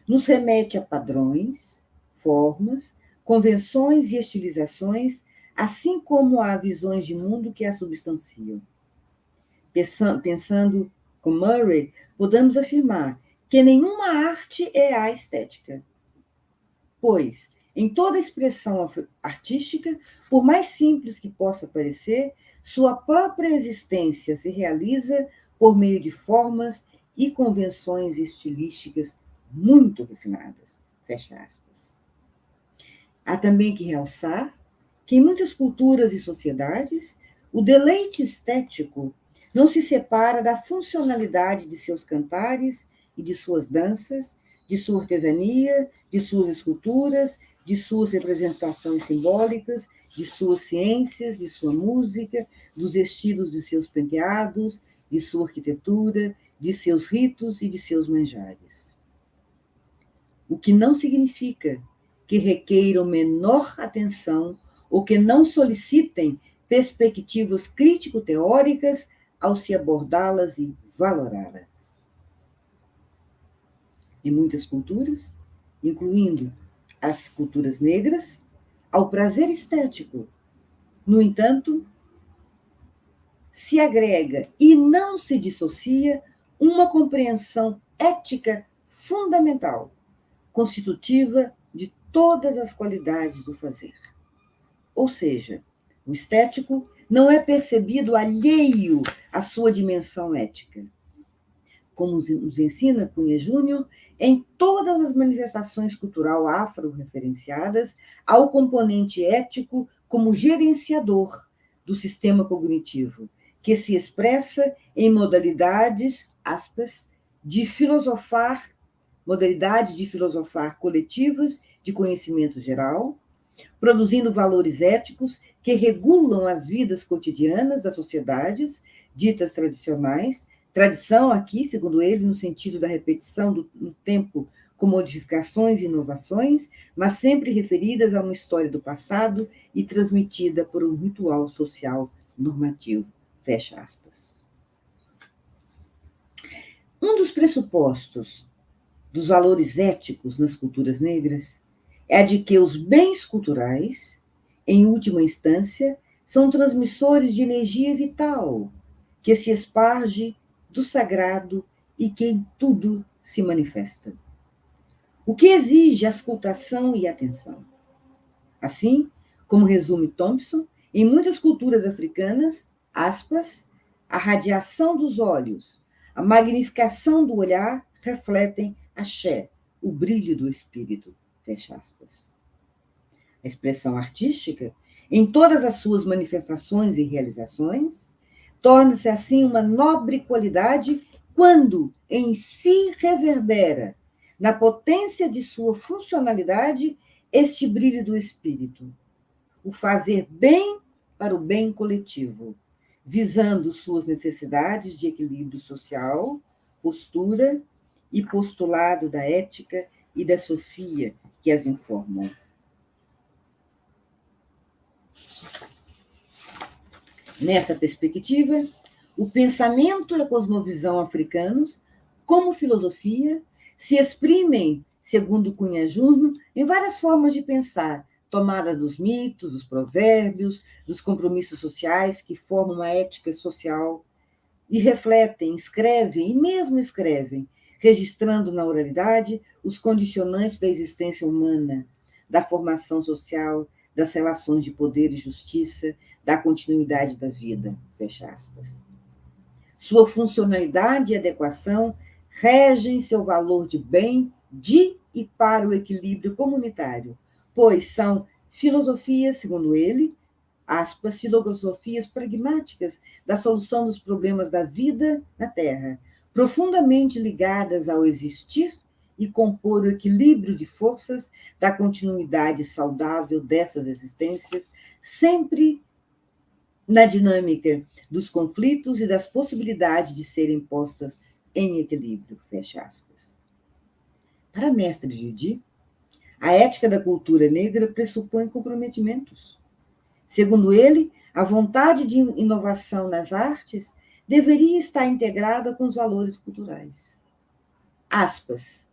Speaker 2: nos remete a padrões, formas, convenções e estilizações assim como há visões de mundo que a substanciam. Pensando com Murray, podemos afirmar que nenhuma arte é a estética, pois, em toda expressão artística, por mais simples que possa parecer, sua própria existência se realiza por meio de formas e convenções estilísticas muito refinadas. Fecha aspas. Há também que realçar que em muitas culturas e sociedades, o deleite estético não se separa da funcionalidade de seus cantares e de suas danças, de sua artesania, de suas esculturas, de suas representações simbólicas, de suas ciências, de sua música, dos estilos de seus penteados, de sua arquitetura, de seus ritos e de seus manjares. O que não significa que requeiram menor atenção ou que não solicitem perspectivas crítico-teóricas ao se abordá-las e valorá-las. Em muitas culturas, incluindo as culturas negras, ao prazer estético, no entanto, se agrega e não se dissocia uma compreensão ética fundamental, constitutiva de todas as qualidades do fazer. Ou seja, o estético não é percebido alheio à sua dimensão ética. Como nos ensina Cunha Júnior, em todas as manifestações cultural afro-referenciadas, há o componente ético como gerenciador do sistema cognitivo, que se expressa em modalidades, aspas, modalidades de filosofar coletivas de conhecimento geral, produzindo valores éticos que regulam as vidas cotidianas das sociedades ditas tradicionais. Tradição aqui, segundo ele, no sentido da repetição no tempo com modificações e inovações, mas sempre referidas a uma história do passado e transmitida por um ritual social normativo. Fecha aspas. Um dos pressupostos dos valores éticos nas culturas negras é a de que os bens culturais, em última instância, são transmissores de energia vital, que se esparge do sagrado e que em tudo se manifesta. O que exige auscultação e atenção. Assim, como resume Thompson, em muitas culturas africanas, aspas, a radiação dos olhos, a magnificação do olhar refletem axé, o brilho do espírito. Fecha aspas. A expressão artística, em todas as suas manifestações e realizações, torna-se assim uma nobre qualidade quando em si reverbera, na potência de sua funcionalidade, este brilho do espírito, o fazer bem para o bem coletivo, visando suas necessidades de equilíbrio social, postura e postulado da ética e da sofia que as informam. Nessa perspectiva, o pensamento e a cosmovisão africanos, como filosofia, se exprimem, segundo Cunha Júnior, em várias formas de pensar, tomada dos mitos, dos provérbios, dos compromissos sociais que formam uma ética social, e refletem, escrevem e mesmo escrevem, registrando na oralidade os condicionantes da existência humana, da formação social, das relações de poder e justiça, da continuidade da vida. Fecha aspas. Sua funcionalidade e adequação regem seu valor de bem, de e para o equilíbrio comunitário, pois são filosofias, segundo ele, aspas, filosofias pragmáticas da solução dos problemas da vida na Terra, profundamente ligadas ao existir e compor o equilíbrio de forças da continuidade saudável dessas existências, sempre na dinâmica dos conflitos e das possibilidades de serem postas em equilíbrio. Fecha aspas. Para mestre Didi, a ética da cultura negra pressupõe comprometimentos. Segundo ele, a vontade de inovação nas artes deveria estar integrada com os valores culturais. Aspas,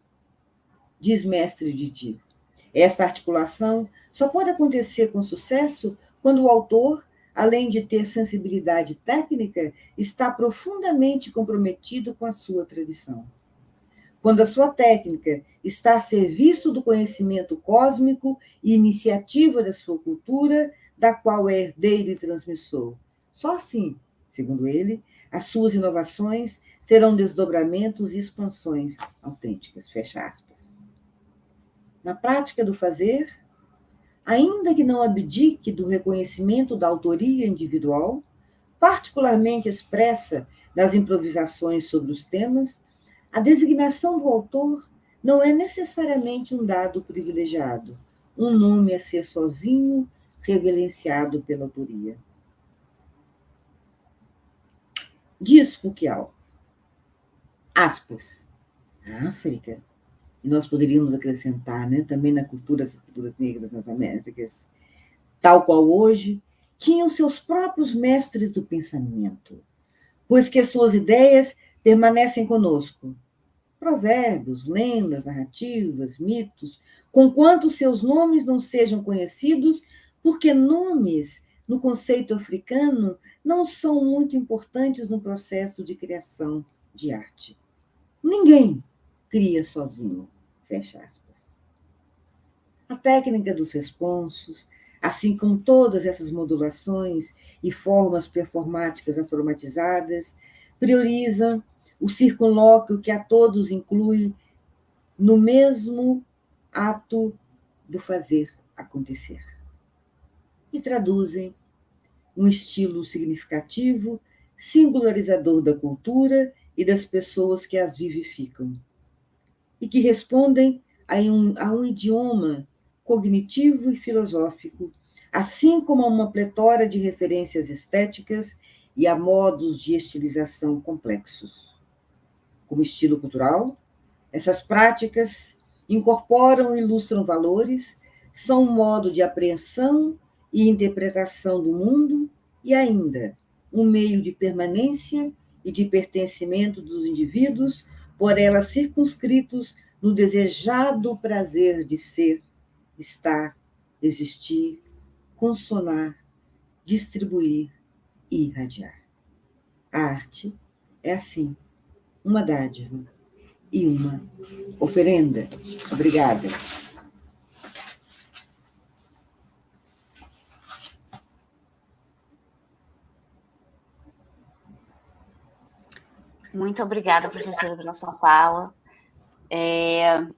Speaker 2: diz mestre Didi. Esta articulação só pode acontecer com sucesso quando o autor, além de ter sensibilidade técnica, está profundamente comprometido com a sua tradição. Quando a sua técnica está a serviço do conhecimento cósmico e iniciativa da sua cultura, da qual é herdeiro e transmissor. Só assim, segundo ele, as suas inovações serão desdobramentos e expansões autênticas. Fecha aspas. Na prática do fazer, ainda que não abdique do reconhecimento da autoria individual, particularmente expressa nas improvisações sobre os temas, a designação do autor não é necessariamente um dado privilegiado, um nome a ser sozinho reverenciado pela autoria. Diz Foucault, aspas, a África, e nós poderíamos acrescentar, né, também nas culturas negras nas Américas, tal qual hoje, tinham seus próprios mestres do pensamento, pois que as suas ideias permanecem conosco. Provérbios, lendas, narrativas, mitos, conquanto seus nomes não sejam conhecidos, porque nomes, no conceito africano, não são muito importantes no processo de criação de arte. Ninguém cria sozinho. Fecha aspas. A técnica dos responsos, assim como todas essas modulações e formas performáticas afromatizadas, priorizam o circunlóquio que a todos inclui no mesmo ato do fazer acontecer. E traduzem um estilo significativo, singularizador da cultura e das pessoas que as vivificam, e que respondem a um idioma cognitivo e filosófico, assim como a uma pletora de referências estéticas e a modos de estilização complexos. Como estilo cultural, essas práticas incorporam e ilustram valores, são um modo de apreensão e interpretação do mundo e ainda um meio de permanência e de pertencimento dos indivíduos, por elas circunscritos no desejado prazer de ser, estar, existir, consonar, distribuir e irradiar. A arte é assim, uma dádiva e uma oferenda. Obrigada.
Speaker 1: Muito obrigada, professora, pela sua fala.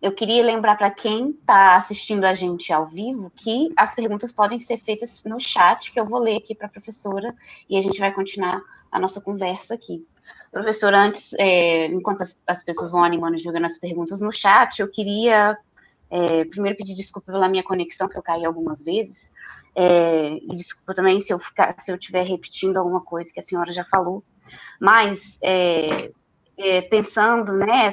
Speaker 1: Eu queria lembrar para quem está assistindo a gente ao vivo que as perguntas podem ser feitas no chat, que eu vou ler aqui para a professora, e a gente vai continuar a nossa conversa aqui. Professora, antes, enquanto as pessoas vão animando e jogando as perguntas no chat, eu queria primeiro pedir desculpa pela minha conexão, que eu caí algumas vezes, e desculpa também se eu estiver repetindo alguma coisa que a senhora já falou, mas pensando, né,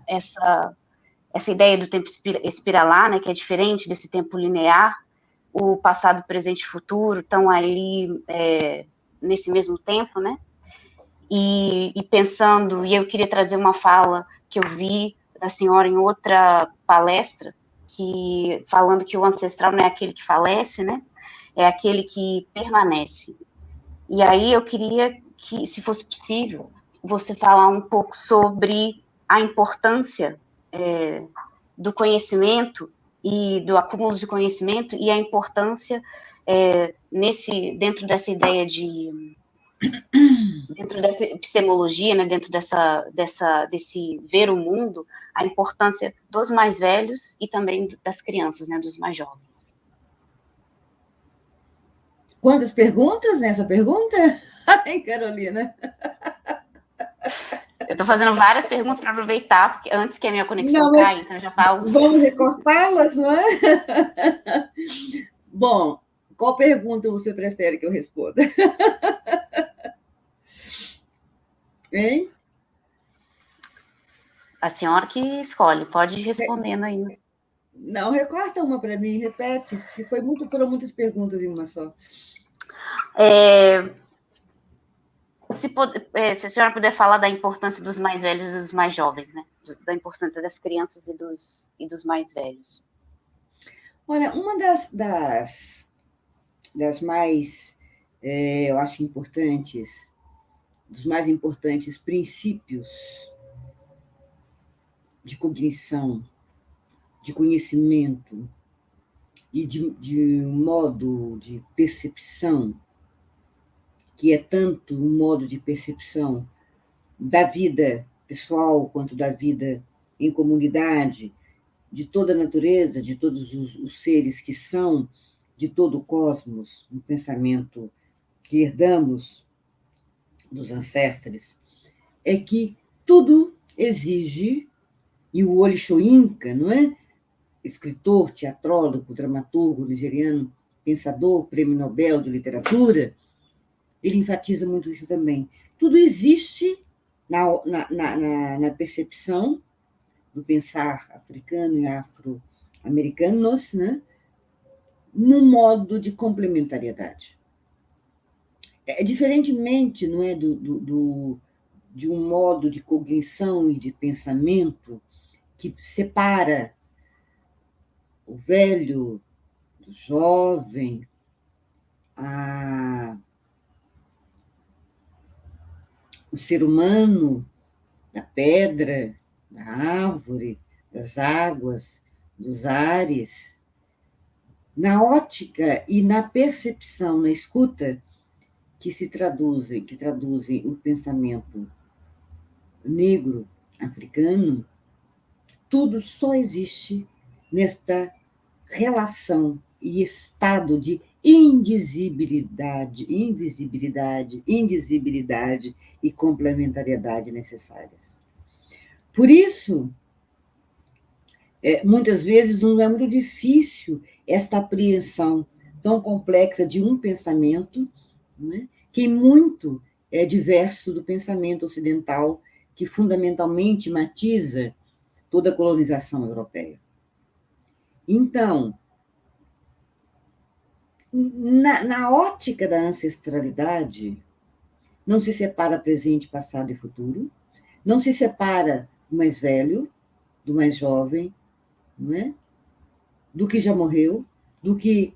Speaker 1: essa ideia do tempo espiralar, né, que é diferente desse tempo linear, o passado, presente e futuro estão ali nesse mesmo tempo, né? E pensando, e eu queria trazer uma fala que eu vi da senhora em outra palestra, que falando que o ancestral não é aquele que falece, né? É aquele que permanece. E aí eu queria que, se fosse possível, você falar um pouco sobre a importância do conhecimento e do acúmulo de conhecimento e a importância dentro dessa ideia dentro dessa epistemologia, né, dentro desse ver o mundo, a importância dos mais velhos e também das crianças, né, dos mais jovens.
Speaker 2: Quantas perguntas nessa pergunta? Ai, Carolina.
Speaker 1: Eu estou fazendo várias perguntas para aproveitar, porque antes que a minha conexão caia, então eu já falo.
Speaker 2: Vamos recortá-las, não é? Bom, qual pergunta você prefere que eu responda? Hein?
Speaker 1: A senhora que escolhe, pode ir respondendo aí.
Speaker 2: Não, recorta uma para mim, repete, que foram muitas perguntas em uma só.
Speaker 1: Se a senhora puder falar da importância dos mais velhos e dos mais jovens, né? Da importância das crianças e dos mais velhos.
Speaker 2: Olha, uma das mais, eu acho, importantes, dos mais importantes princípios de cognição, de conhecimento e de um modo de percepção, que é tanto um modo de percepção da vida pessoal quanto da vida em comunidade, de toda a natureza, de todos os seres que são de todo o cosmos, um pensamento que herdamos dos ancestres, é que tudo exige, e o Wole Soyinka, não é? Escritor, teatrólogo, dramaturgo nigeriano, pensador, prêmio Nobel de literatura, ele enfatiza muito isso também. Tudo existe na percepção do pensar africano e afro-americanos, né? Num modo de complementariedade. Diferentemente, não é, de um modo de cognição e de pensamento que separa o velho do jovem, o ser humano da pedra, da árvore, das águas, dos ares. Na ótica e na percepção, na escuta, que traduzem o pensamento negro, africano, tudo só existe nesta relação e estado de invisibilidade, indisibilidade e complementariedade necessárias. Por isso, muitas vezes não é muito difícil esta apreensão tão complexa de um pensamento, né, que muito é diverso do pensamento ocidental, que fundamentalmente matiza toda a colonização europeia. Então, na ótica da ancestralidade, não se separa presente, passado e futuro, não se separa o mais velho do mais jovem, não é? Do que já morreu, do que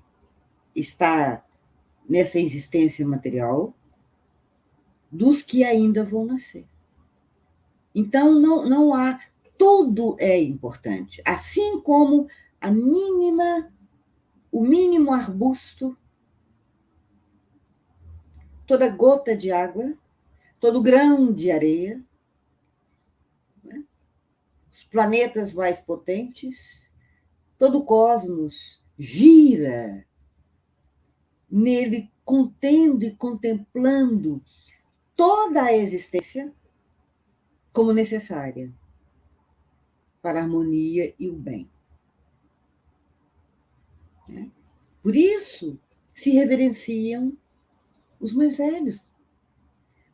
Speaker 2: está nessa existência material, dos que ainda vão nascer. Então, não há. Tudo é importante. Assim como o mínimo arbusto, toda gota de água, todo grão de areia, né? Os planetas mais potentes, todo o cosmos gira nele, contendo e contemplando toda a existência como necessária para a harmonia e o bem. Por isso, se reverenciam os mais velhos.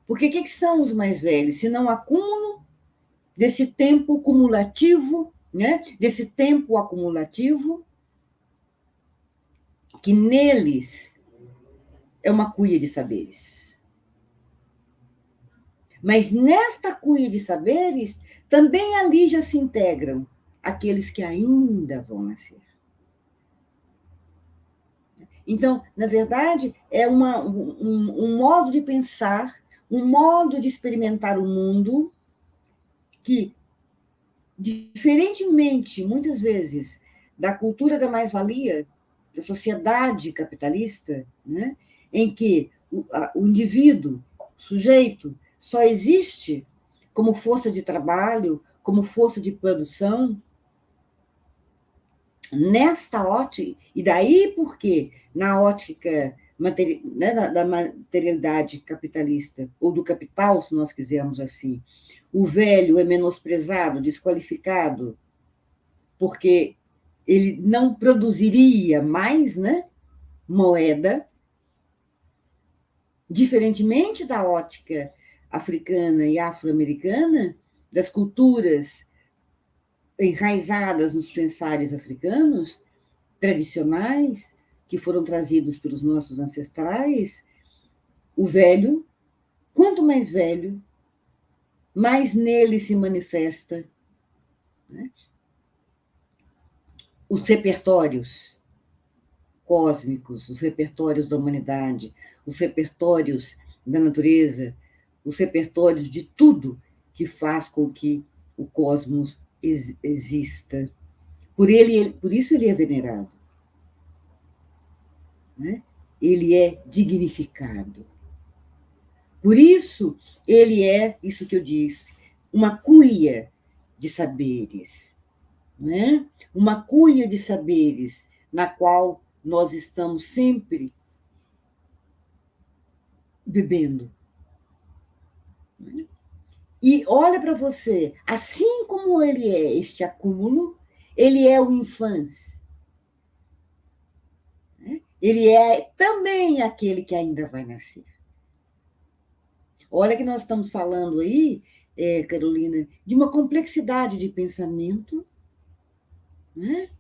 Speaker 2: Porque o que são os mais velhos? Se não acúmulo desse tempo cumulativo, né? Desse tempo acumulativo, que neles é uma cuia de saberes. Mas nesta cuia de saberes, também ali já se integram aqueles que ainda vão nascer. Então, na verdade, é um modo de pensar, um modo de experimentar o mundo que, diferentemente, muitas vezes, da cultura da mais-valia, da sociedade capitalista, né, em que o indivíduo, o sujeito, só existe como força de trabalho, como força de produção, nesta ótica, e daí porque na ótica né, da materialidade capitalista, ou do capital, se nós quisermos assim, o velho é menosprezado, desqualificado, porque ele não produziria mais, né, moeda, diferentemente da ótica africana e afro-americana, das culturas enraizadas nos pensares africanos, tradicionais, que foram trazidos pelos nossos ancestrais, o velho, quanto mais velho, mais nele se manifesta, né, os repertórios cósmicos, os repertórios da humanidade, os repertórios da natureza, os repertórios de tudo que faz com que o cosmos exista. Por isso ele é venerado, né? Ele é dignificado. Por isso ele é, isso que eu disse, uma cuia de saberes, né? Uma cuia de saberes na qual nós estamos sempre bebendo. E olha para você, assim como ele é este acúmulo, ele é o infans. Né? Ele é também aquele que ainda vai nascer. Olha que nós estamos falando aí, Carolina, de uma complexidade de pensamento, né?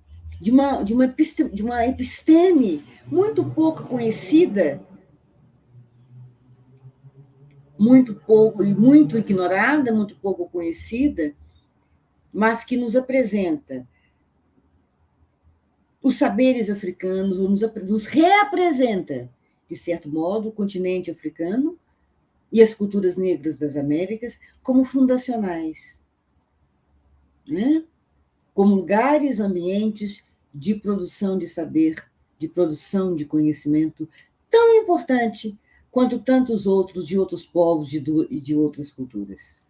Speaker 2: de uma episteme muito pouco conhecida, muito pouco e muito ignorada, muito pouco conhecida, mas que nos apresenta os saberes africanos, nos reapresenta, de certo modo, o continente africano e as culturas negras das Américas como fundacionais, né? Como lugares, ambientes de produção de saber, de produção de conhecimento, tão importante quanto tantos outros de outros povos e de outras culturas.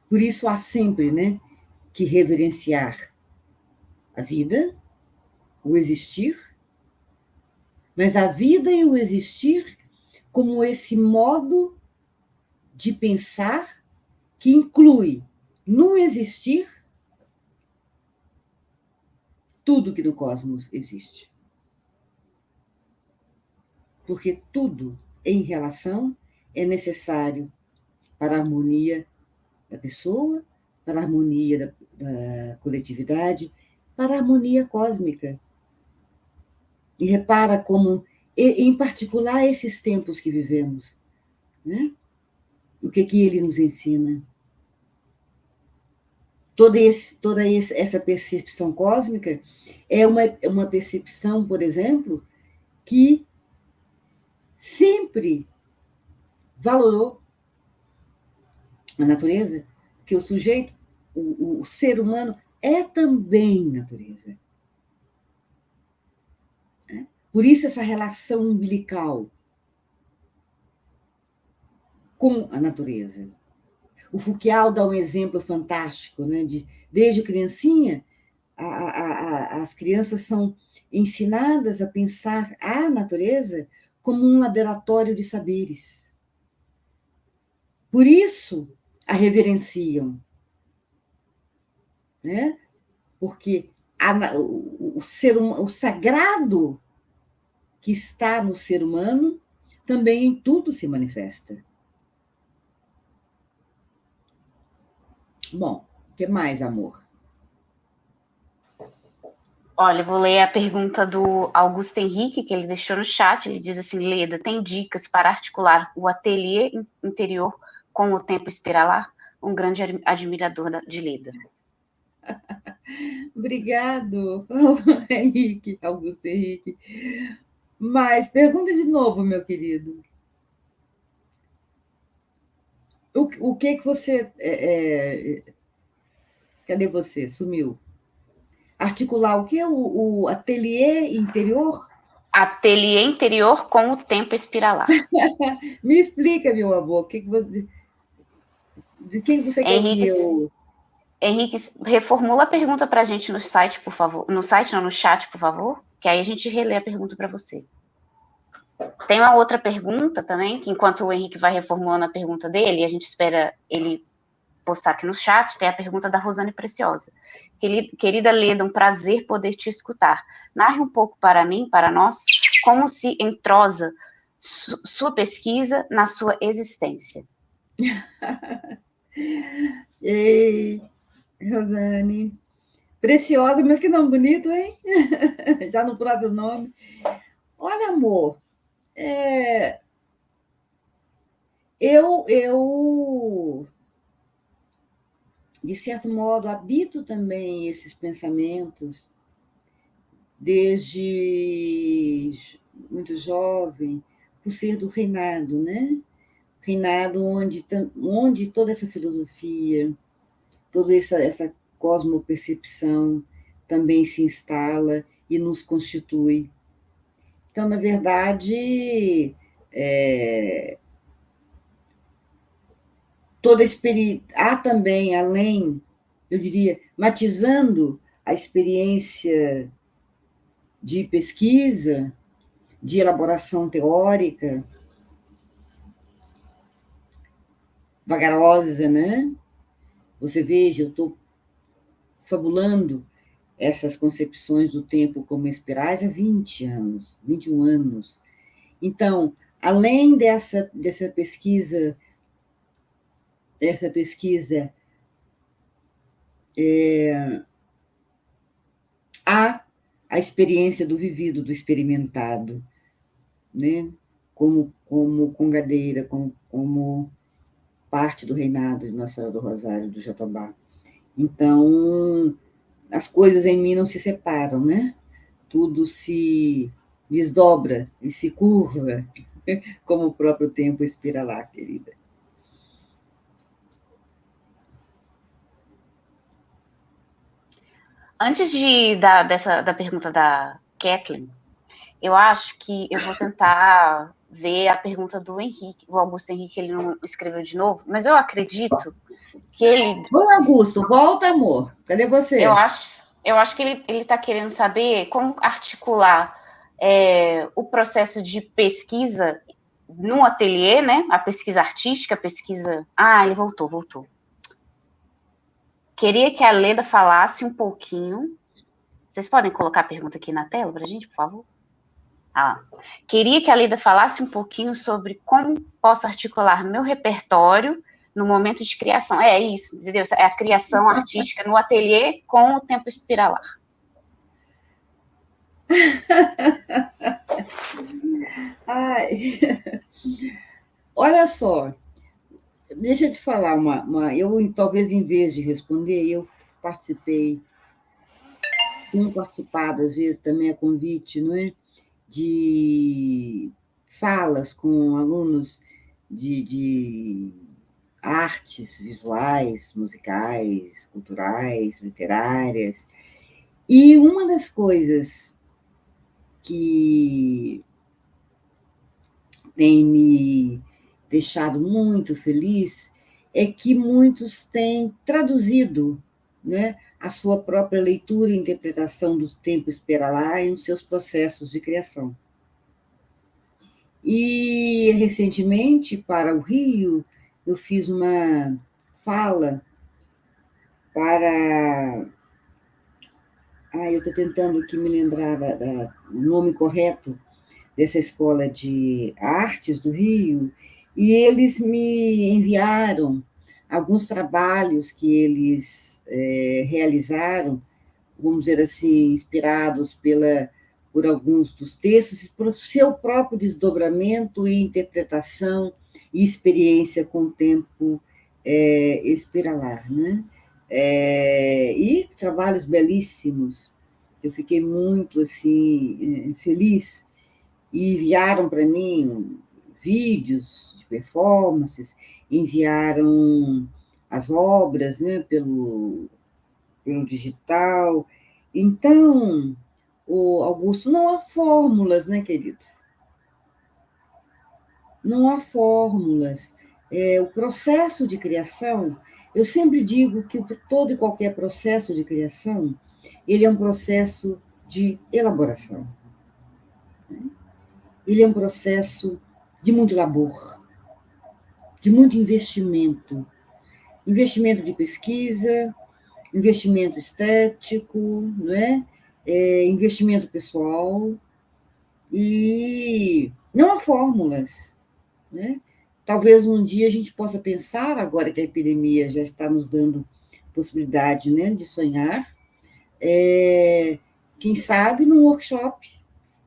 Speaker 2: Por isso há sempre, né, que reverenciar a vida, o existir, mas a vida e o existir como esse modo de pensar que inclui no existir tudo que no cosmos existe. Porque tudo em relação é necessário para a harmonia da pessoa, para a harmonia da coletividade, para a harmonia cósmica. E repara como, em particular, esses tempos que vivemos, né? O que ele nos ensina? Toda essa percepção cósmica é uma percepção, por exemplo, que sempre valorou a natureza, que o sujeito, o ser humano, é também natureza. Por isso, essa relação umbilical com a natureza. O Foucault dá um exemplo fantástico, né? Desde criancinha, as crianças são ensinadas a pensar a natureza como um laboratório de saberes. Por isso, a reverenciam, né? Porque o sagrado que está no ser humano também em tudo se manifesta. Bom, o que mais, amor?
Speaker 1: Olha, vou ler a pergunta do Augusto Henrique, que ele deixou no chat. Ele diz assim: Leda, tem dicas para articular o ateliê interior com o tempo espiralar? Um grande admirador de Leda.
Speaker 2: Obrigado, Henrique, Augusto Henrique. Mas pergunta de novo, meu querido. O que você... cadê você? Sumiu. Articular o quê? O ateliê interior?
Speaker 1: Ateliê interior com o tempo espiralar.
Speaker 2: Me explica, meu amor, de quem você quer
Speaker 1: Henrique,
Speaker 2: ouvir?
Speaker 1: Henrique, reformula a pergunta para a gente no site, por favor. No site, não, no chat, por favor. Que aí a gente relê a pergunta para você. Tem uma outra pergunta também, que enquanto o Henrique vai reformulando a pergunta dele, a gente espera ele postar aqui no chat, tem a pergunta da Rosane Preciosa. Querida Leda, um prazer poder te escutar. Narre um pouco para mim, para nós, como se entrosa sua pesquisa na sua existência.
Speaker 2: Ei, Rosane. Preciosa, mas que nome bonito, hein? Já no próprio nome. Olha, amor, eu, de certo modo, habito também esses pensamentos desde muito jovem, por ser do reinado, né? Reinado onde toda essa filosofia, toda essa cosmopercepção também se instala e nos constitui. Então, na verdade, há também, além, eu diria, matizando a experiência de pesquisa, de elaboração teórica, vagarosa, né? Você veja, eu estou fabulando essas concepções do tempo como espirais há 20 anos, 21 anos. Então, além dessa pesquisa, há a experiência do vivido, do experimentado, né? Como congadeira, como parte do reinado de Nossa Senhora do Rosário, do Jatobá. Então, as coisas em mim não se separam, né? Tudo se desdobra e se curva, como o próprio tempo expira lá, querida.
Speaker 1: Antes da pergunta da Kathleen, eu acho que eu vou tentar ver a pergunta do Henrique. O Augusto Henrique, ele não escreveu de novo, mas eu acredito que ele.
Speaker 2: Oi, Augusto, volta, amor. Cadê
Speaker 1: Eu
Speaker 2: você?
Speaker 1: acho, eu acho que ele está querendo saber como articular o processo de pesquisa no ateliê, né? A pesquisa artística, a pesquisa. Ah, ele voltou. Queria que a Leda falasse um pouquinho. Vocês podem colocar a pergunta aqui na tela para a gente, por favor? Ah, queria que a Leda falasse um pouquinho sobre como posso articular meu repertório no momento de criação. É isso, entendeu? É a criação artística no ateliê com o tempo espiralar.
Speaker 2: Ai, olha só, deixa eu te falar eu talvez em vez de responder, eu participei, tenho participado às vezes também a convite, não é, de falas com alunos de artes visuais, musicais, culturais, literárias. E uma das coisas que tem me deixado muito feliz é que muitos têm traduzido, né, a sua própria leitura e interpretação do tempo esperalar em seus processos de criação. E recentemente, para o Rio, eu fiz uma fala para. Eu estou tentando aqui me lembrar do nome correto dessa escola de artes do Rio, e eles me enviaram alguns trabalhos que eles realizaram, vamos dizer assim, inspirados por alguns dos textos, e por seu próprio desdobramento e interpretação e experiência com o tempo espiralar, né? E trabalhos belíssimos. Eu fiquei muito assim feliz e enviaram para mim vídeos de performances, enviaram as obras, né, pelo digital. Então, o Augusto, não há fórmulas, né, querido? Não há fórmulas. O processo de criação, eu sempre digo que todo e qualquer processo de criação, ele é um processo de elaboração. Ele é um processo de muito labor, de muito investimento. Investimento de pesquisa, investimento estético, não é? Investimento pessoal, e não há fórmulas, né? Talvez um dia a gente possa pensar, agora que a epidemia já está nos dando possibilidade, né, de sonhar, quem sabe num workshop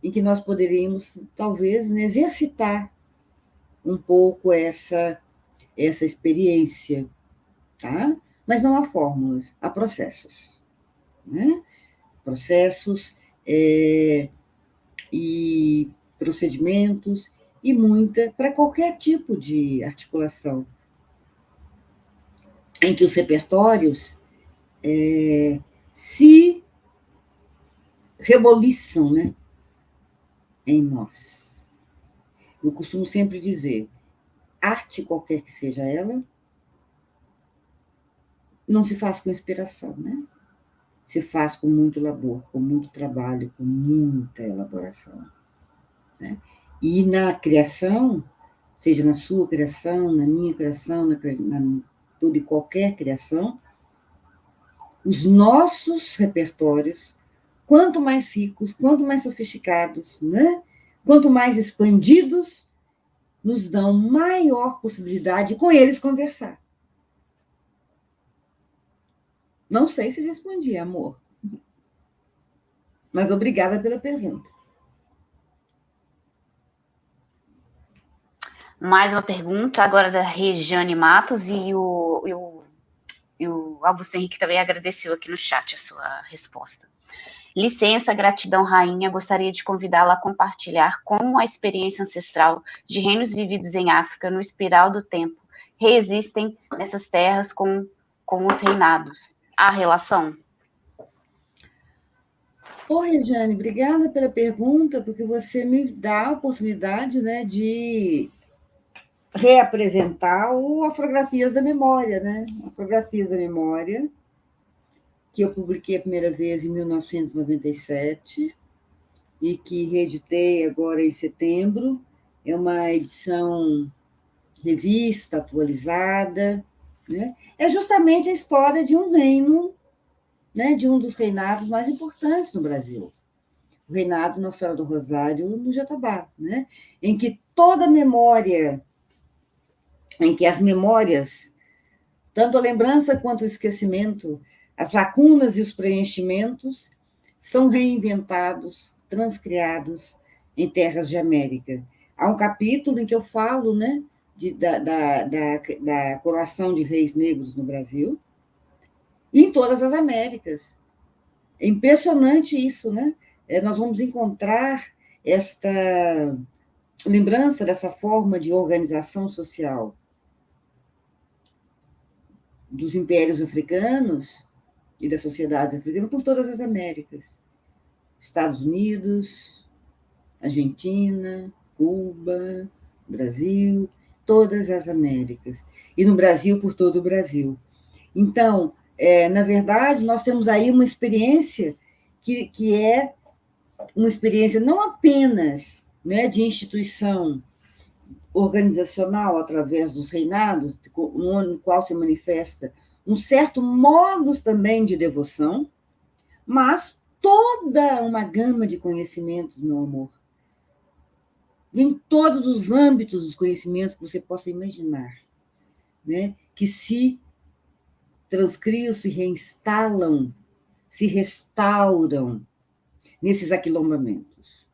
Speaker 2: em que nós poderíamos, talvez, né, exercitar um pouco essa experiência, tá? Mas não há fórmulas, há processos, né? Processos e procedimentos, e muita para qualquer tipo de articulação, em que os repertórios se reboliçam, né, em nós. Eu costumo sempre dizer, arte, qualquer que seja ela, não se faz com inspiração, né? Se faz com muito labor, com muito trabalho, com muita elaboração, né? E na criação, seja na sua criação, na minha criação, na toda e qualquer criação, os nossos repertórios, quanto mais ricos, quanto mais sofisticados, né? Quanto mais expandidos, nos dão maior possibilidade de com eles conversar. Não sei se respondi, amor. Mas obrigada pela pergunta.
Speaker 1: Mais uma pergunta, agora da Regiane Matos, e o Augusto Henrique também agradeceu aqui no chat a sua resposta. Licença, gratidão, rainha. Gostaria de convidá-la a compartilhar como a experiência ancestral de reinos vividos em África, no espiral do tempo, reexistem nessas terras com os reinados. A relação?
Speaker 2: Ô, Regiane, obrigada pela pergunta, porque você me dá a oportunidade, né, de reapresentar o Afrografias da Memória, né? Afrografias da Memória, que eu publiquei a primeira vez em 1997 e que reeditei agora em setembro. É uma edição revista, atualizada, né? É justamente a história de um reino, né, de um dos reinados mais importantes no Brasil, o reinado Nossa Senhora do Rosário, no Jatobá, né? Em que toda memória, em que as memórias, tanto a lembrança quanto o esquecimento, as lacunas e os preenchimentos, são reinventados, transcriados em terras de América. Há um capítulo em que eu falo, né, da coroação de reis negros no Brasil e em todas as Américas. É impressionante isso, né? Nós vamos encontrar esta lembrança dessa forma de organização social dos impérios africanos e das sociedades africanas por todas as Américas. Estados Unidos, Argentina, Cuba, Brasil, todas as Américas. E no Brasil, por todo o Brasil. Então, na verdade, nós temos aí uma experiência que é uma experiência não apenas, né, de instituição organizacional através dos reinados, no qual se manifesta um certo modus também de devoção, mas toda uma gama de conhecimentos, meu amor, em todos os âmbitos dos conhecimentos que você possa imaginar, né, que se transcriam, se reinstalam, se restauram nesses aquilombamentos.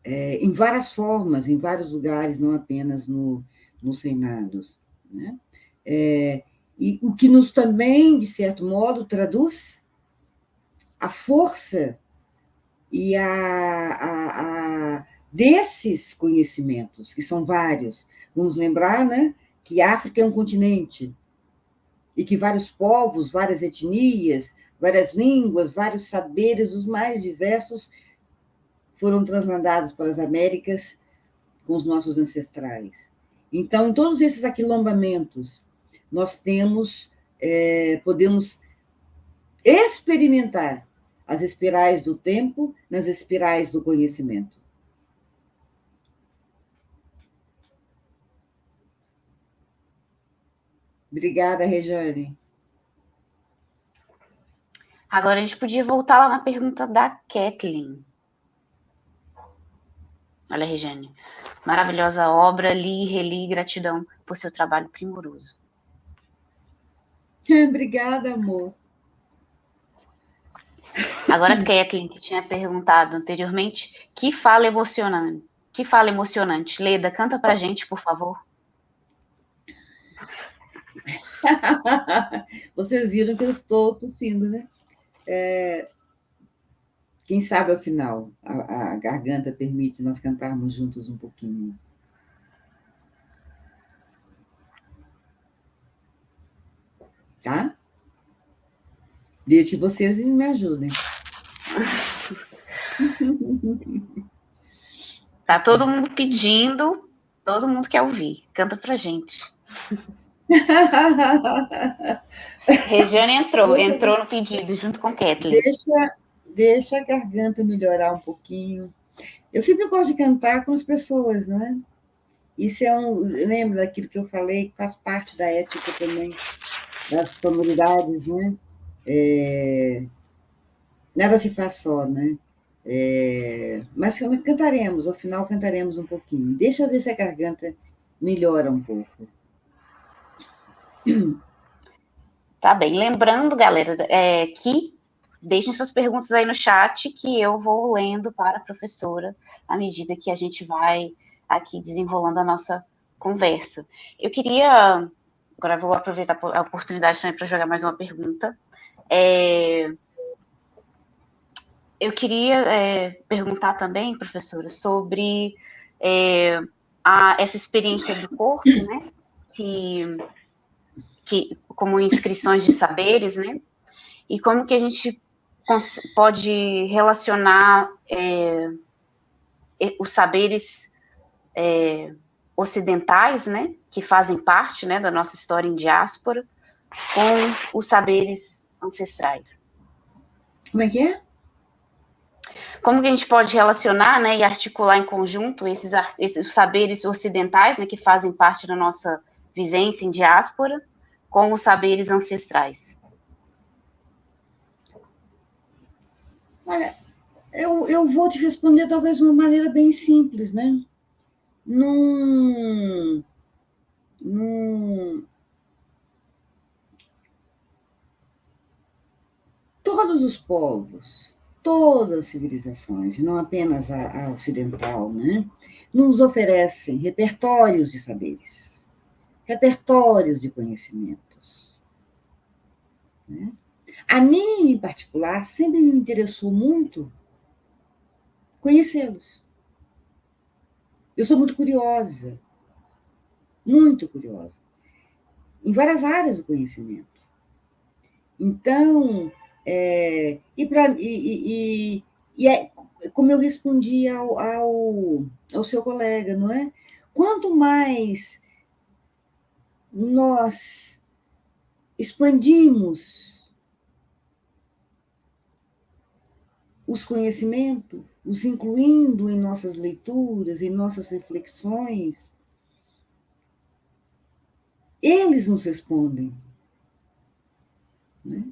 Speaker 2: Em várias formas, em vários lugares, não apenas nos reinados, né? E o que nos também, de certo modo, traduz a força e desses conhecimentos, que são vários. Vamos lembrar, né, que a África é um continente e que vários povos, várias etnias, várias línguas, vários saberes, os mais diversos, foram transladados para as Américas com os nossos ancestrais. Então, em todos esses aquilombamentos, nós podemos experimentar as espirais do tempo nas espirais do conhecimento. Obrigada, Regiane.
Speaker 1: Agora a gente podia voltar lá na pergunta da Kathleen. Olha, Regiane, maravilhosa obra, li e reli, gratidão por seu trabalho primoroso.
Speaker 2: Obrigada, amor.
Speaker 1: Agora, a Kathleen, que tinha perguntado anteriormente, que fala emocionante. Que fala emocionante. Leda, canta pra gente, por favor.
Speaker 2: Vocês viram que eu estou tossindo, né? Quem sabe, ao final, a garganta permite nós cantarmos juntos um pouquinho. Tá? Desde que vocês me ajudem.
Speaker 1: Tá todo mundo pedindo, todo mundo quer ouvir. Canta pra gente. Regiane entrou no pedido junto com Kathleen.
Speaker 2: Deixa a garganta melhorar um pouquinho. Eu sempre gosto de cantar com as pessoas, não é? Isso lembra daquilo que eu falei, que faz parte da ética também, das sonoridades, né? Nada se faz só, né? Mas cantaremos, ao final cantaremos um pouquinho. Deixa eu ver se a garganta melhora um pouco.
Speaker 1: Tá bem. Lembrando, galera, que deixem suas perguntas aí no chat que eu vou lendo para a professora à medida que a gente vai aqui desenrolando a nossa conversa. Eu queria, agora vou aproveitar a oportunidade também para jogar mais uma pergunta. Eu queria perguntar também, professora, sobre essa experiência do corpo, né? Que como inscrições de saberes, né? E como que a gente pode relacionar os saberes ocidentais, né? Que fazem parte, né, da nossa história em diáspora, com os saberes ancestrais.
Speaker 2: Como é que é?
Speaker 1: Como que a gente pode relacionar, né, e articular em conjunto esses saberes ocidentais, né, que fazem parte da nossa vivência em diáspora, com os saberes ancestrais?
Speaker 2: Olha, eu vou te responder talvez de uma maneira bem simples, né? Todos os povos, todas as civilizações, e não apenas a ocidental, né, nos oferecem repertórios de saberes, repertórios de conhecimentos. Né? A mim, em particular, sempre me interessou muito conhecê-los. Eu sou muito curiosa, em várias áreas do conhecimento. Então, como eu respondi ao seu colega, não é? Quanto mais nós expandimos os conhecimentos, os incluindo em nossas leituras, em nossas reflexões, eles nos respondem. Né?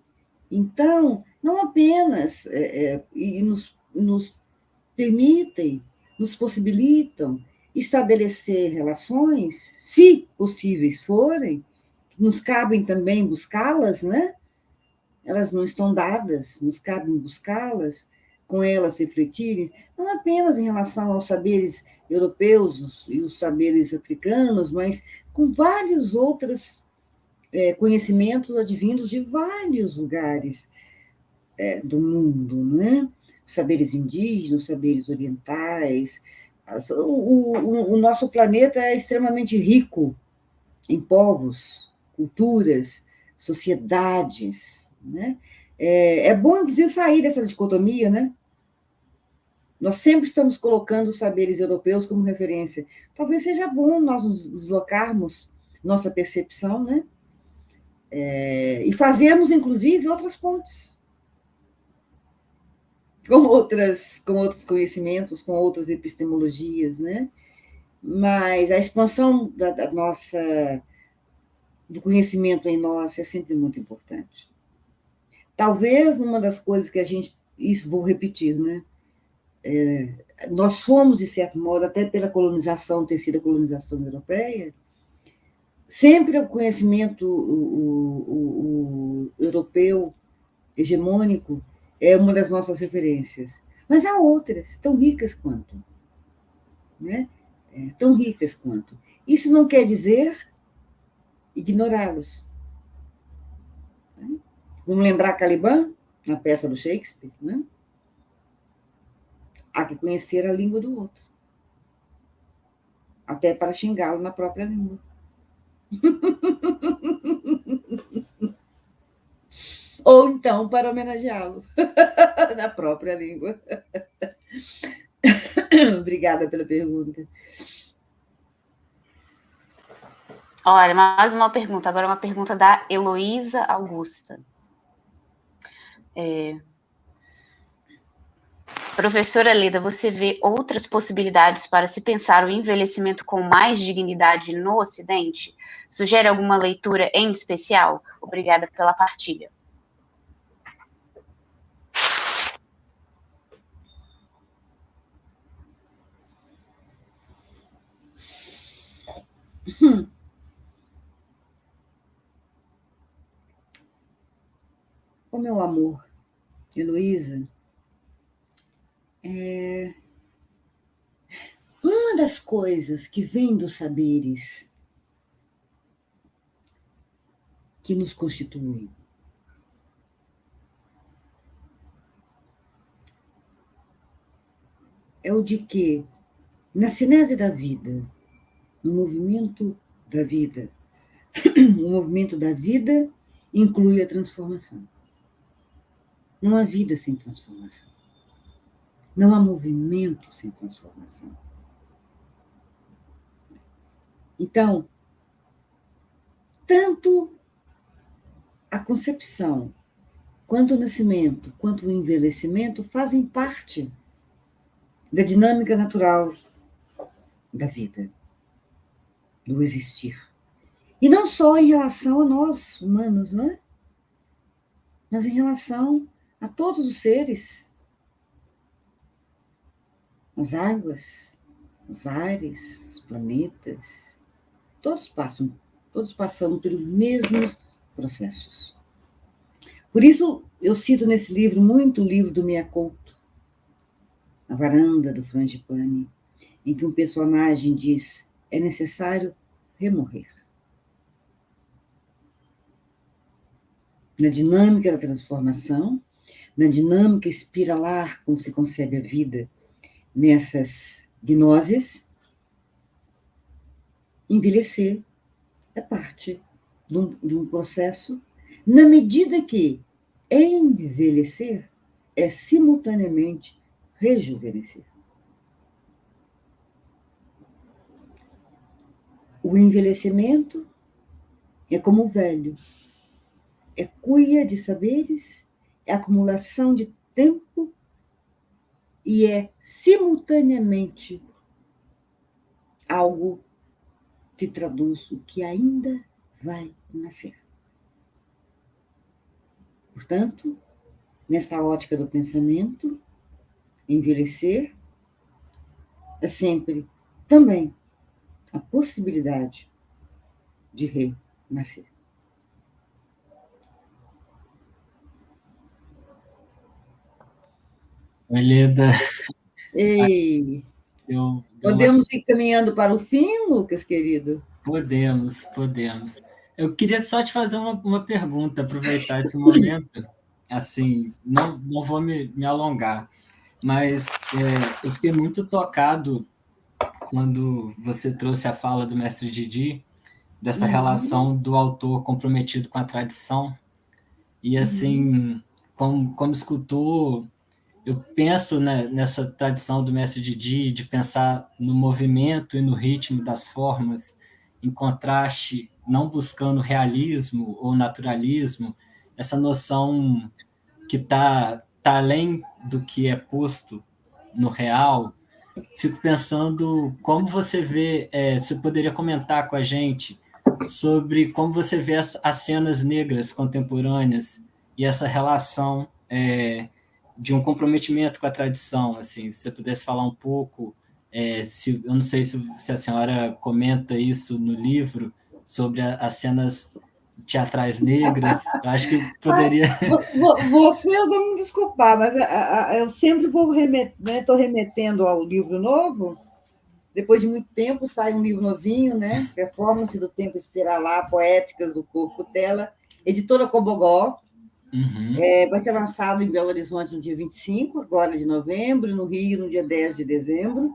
Speaker 2: Então, não apenas nos permitem, nos possibilitam estabelecer relações, se possíveis forem, nos cabem também buscá-las, né? Elas não estão dadas, nos cabem buscá-las, com elas refletirem, não apenas em relação aos saberes europeus e os saberes africanos, mas com vários outros conhecimentos advindos de vários lugares do mundo, né? Os saberes indígenas, os saberes orientais. O nosso planeta é extremamente rico em povos, culturas, sociedades. Né? É bom, inclusive, sair dessa dicotomia, né? Nós sempre estamos colocando os saberes europeus como referência. Talvez seja bom nós nos deslocarmos, nossa percepção, né? E fazermos, inclusive, outras pontes. Com outros conhecimentos, com outras epistemologias, né? Mas a expansão da nossa do conhecimento em nós é sempre muito importante. Talvez uma das coisas que a gente, isso vou repetir, né? Nós fomos, de certo modo, até pela colonização, ter sido a colonização europeia, sempre o conhecimento o europeu, hegemônico, é uma das nossas referências. Mas há outras, tão ricas quanto. Né? Tão ricas quanto. Isso não quer dizer ignorá-los. Né? Vamos lembrar Caliban, na peça do Shakespeare, né? há que conhecer a língua do outro, até para xingá-lo na própria língua. Ou então para homenageá-lo na própria língua. Obrigada pela pergunta.
Speaker 1: Olha, mais uma pergunta. Agora uma pergunta da Heloísa Augusta. Professora Leda, você vê outras possibilidades para se pensar o envelhecimento com mais dignidade no Ocidente? Sugere alguma leitura em especial? Obrigada pela partilha.
Speaker 2: O meu amor, Heloísa, uma das coisas que vem dos saberes que nos constituem é o de que, na cinese da vida, no movimento da vida, o movimento da vida inclui a transformação. Não há vida sem transformação. Não há movimento sem transformação. Então, tanto a concepção, quanto o nascimento, quanto o envelhecimento fazem parte da dinâmica natural da vida, do existir. E não só em relação a nós, humanos, não é? Mas em relação a todos os seres. As águas, os ares, os planetas, todos passamos pelos mesmos processos. Por isso, eu cito nesse livro muito o livro do Mia Couto, A Varanda, do Frangipane, em que um personagem diz: é necessário remorrer. Na dinâmica da transformação, na dinâmica espiralar como se concebe a vida nessas gnoses, envelhecer é parte de um processo, na medida que envelhecer é simultaneamente rejuvenescer. O envelhecimento é como o velho, é cuia de saberes, é acumulação de tempo e é simultaneamente algo que traduz o que ainda vai nascer. Portanto, nessa ótica do pensamento, envelhecer é sempre também a possibilidade de renascer.
Speaker 3: Leda,
Speaker 2: Ei, podemos ir caminhando para o fim, Lucas, querido?
Speaker 3: Podemos. Eu queria só te fazer uma pergunta, aproveitar esse momento. Assim, não vou me alongar, mas eu fiquei muito tocado quando você trouxe a fala do mestre Didi, dessa relação do autor comprometido com a tradição. E, assim, como escultor, eu penso, né, nessa tradição do mestre Didi de pensar no movimento e no ritmo das formas, em contraste, não buscando realismo ou naturalismo, essa noção que está além do que é posto no real. Fico pensando como você vê, você poderia comentar com a gente sobre como você vê as cenas negras contemporâneas e essa relação de um comprometimento com a tradição, assim, se você pudesse falar um pouco, eu não sei se a senhora comenta isso no livro, sobre as cenas teatrais negras, eu acho que poderia...
Speaker 2: Vocês vão me desculpar, mas eu sempre vou estou remetendo ao livro novo. Depois de muito tempo, sai um livro novinho, né? Performance do Tempo Espiralar, Poéticas do Corpo dela, editora Cobogó. Vai ser lançado em Belo Horizonte no dia 25, agora de novembro, no Rio no dia 10 de dezembro.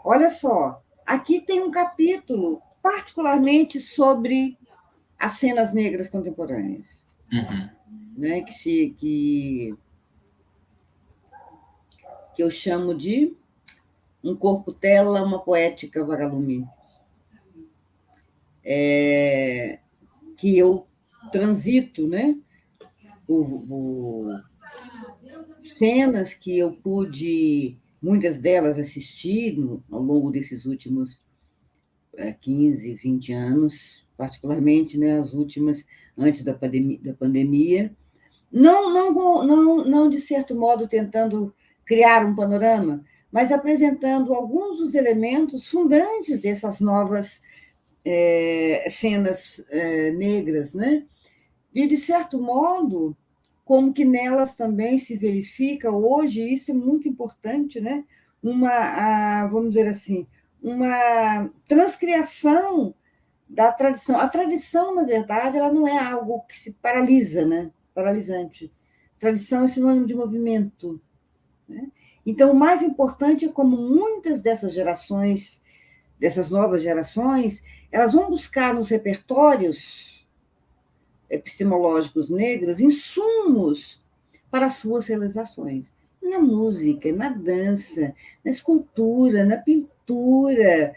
Speaker 2: Olha só, aqui tem um capítulo particularmente sobre as cenas negras contemporâneas, né, que eu chamo de Um Corpo-Tela, uma Poética Vagalume. Que eu transito, né, cenas que eu pude, muitas delas, assistir ao longo desses últimos 15, 20 anos, particularmente, né, as últimas, antes da pandemia. Não, de certo modo, tentando criar um panorama, mas apresentando alguns dos elementos fundantes dessas novas cenas negras, né? E, de certo modo, como que nelas também se verifica hoje, isso é muito importante, né? Vamos dizer assim, uma transcriação da tradição. A tradição, na verdade, ela não é algo que se paralisa, né? Paralisante. Tradição é sinônimo de movimento, né? Então, o mais importante é como muitas dessas gerações, dessas novas gerações, elas vão buscar nos repertórios epistemológicos negros insumos para as suas realizações. Na música, na dança, na escultura, na pintura,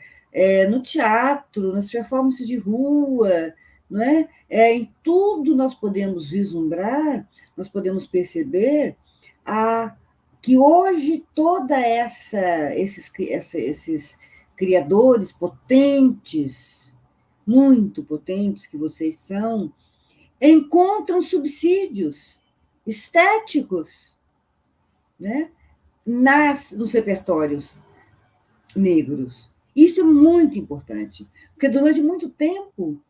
Speaker 2: no teatro, nas performances de rua, não é? Em tudo nós podemos vislumbrar, nós podemos perceber que hoje toda esses criadores potentes, muito potentes que vocês são, encontram subsídios estéticos, né, nos repertórios negros. Isso é muito importante, porque durante muito tempo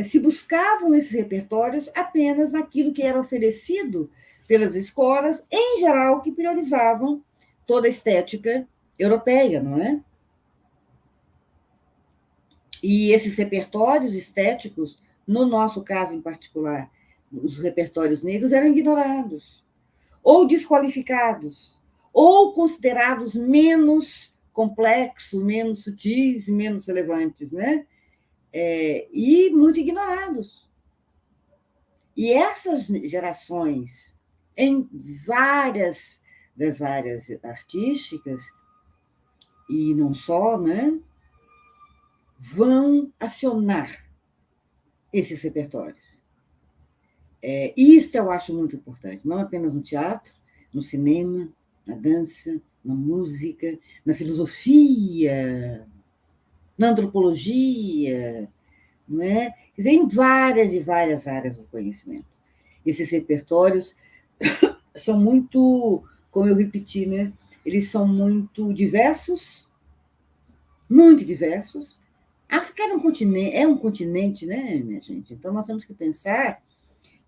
Speaker 2: se buscavam esses repertórios apenas naquilo que era oferecido pelas escolas, em geral, que priorizavam toda a estética europeia, não é? E esses repertórios estéticos, no nosso caso em particular, os repertórios negros, eram ignorados, ou desqualificados, ou considerados menos complexos, menos sutis, menos relevantes, né? E muito ignorados. E essas gerações, em várias das áreas artísticas, e não só, né, vão acionar esses repertórios. Isso eu acho muito importante, não apenas no teatro, no cinema, na dança, na música, na filosofia, na antropologia, não é? Quer dizer, em várias e várias áreas do conhecimento. Esses repertórios são muito, como eu repeti, né? Eles são muito diversos, A África é um continente, né, minha gente? Então, nós temos que pensar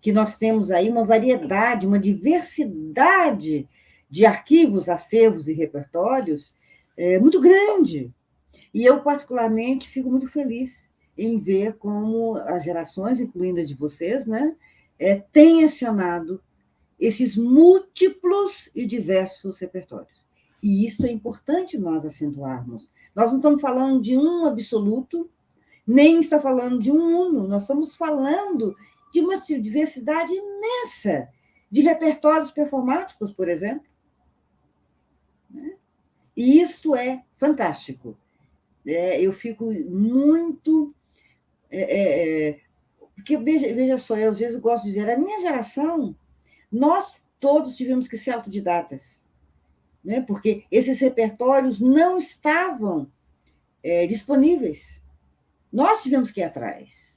Speaker 2: que nós temos aí uma variedade, uma diversidade de arquivos, acervos e repertórios muito grande. E eu, particularmente, fico muito feliz em ver como as gerações, incluindo as de vocês, né, têm acionado esses múltiplos e diversos repertórios. E isso é importante nós acentuarmos. Nós não estamos falando de um absoluto, nem está falando de um uno, nós estamos falando de uma diversidade imensa de repertórios performáticos, por exemplo. E isto é fantástico. Eu fico muito... porque, veja só, eu às vezes gosto de dizer, a minha geração, nós todos tivemos que ser autodidatas, né? Porque esses repertórios não estavam disponíveis. Nós tivemos que ir atrás,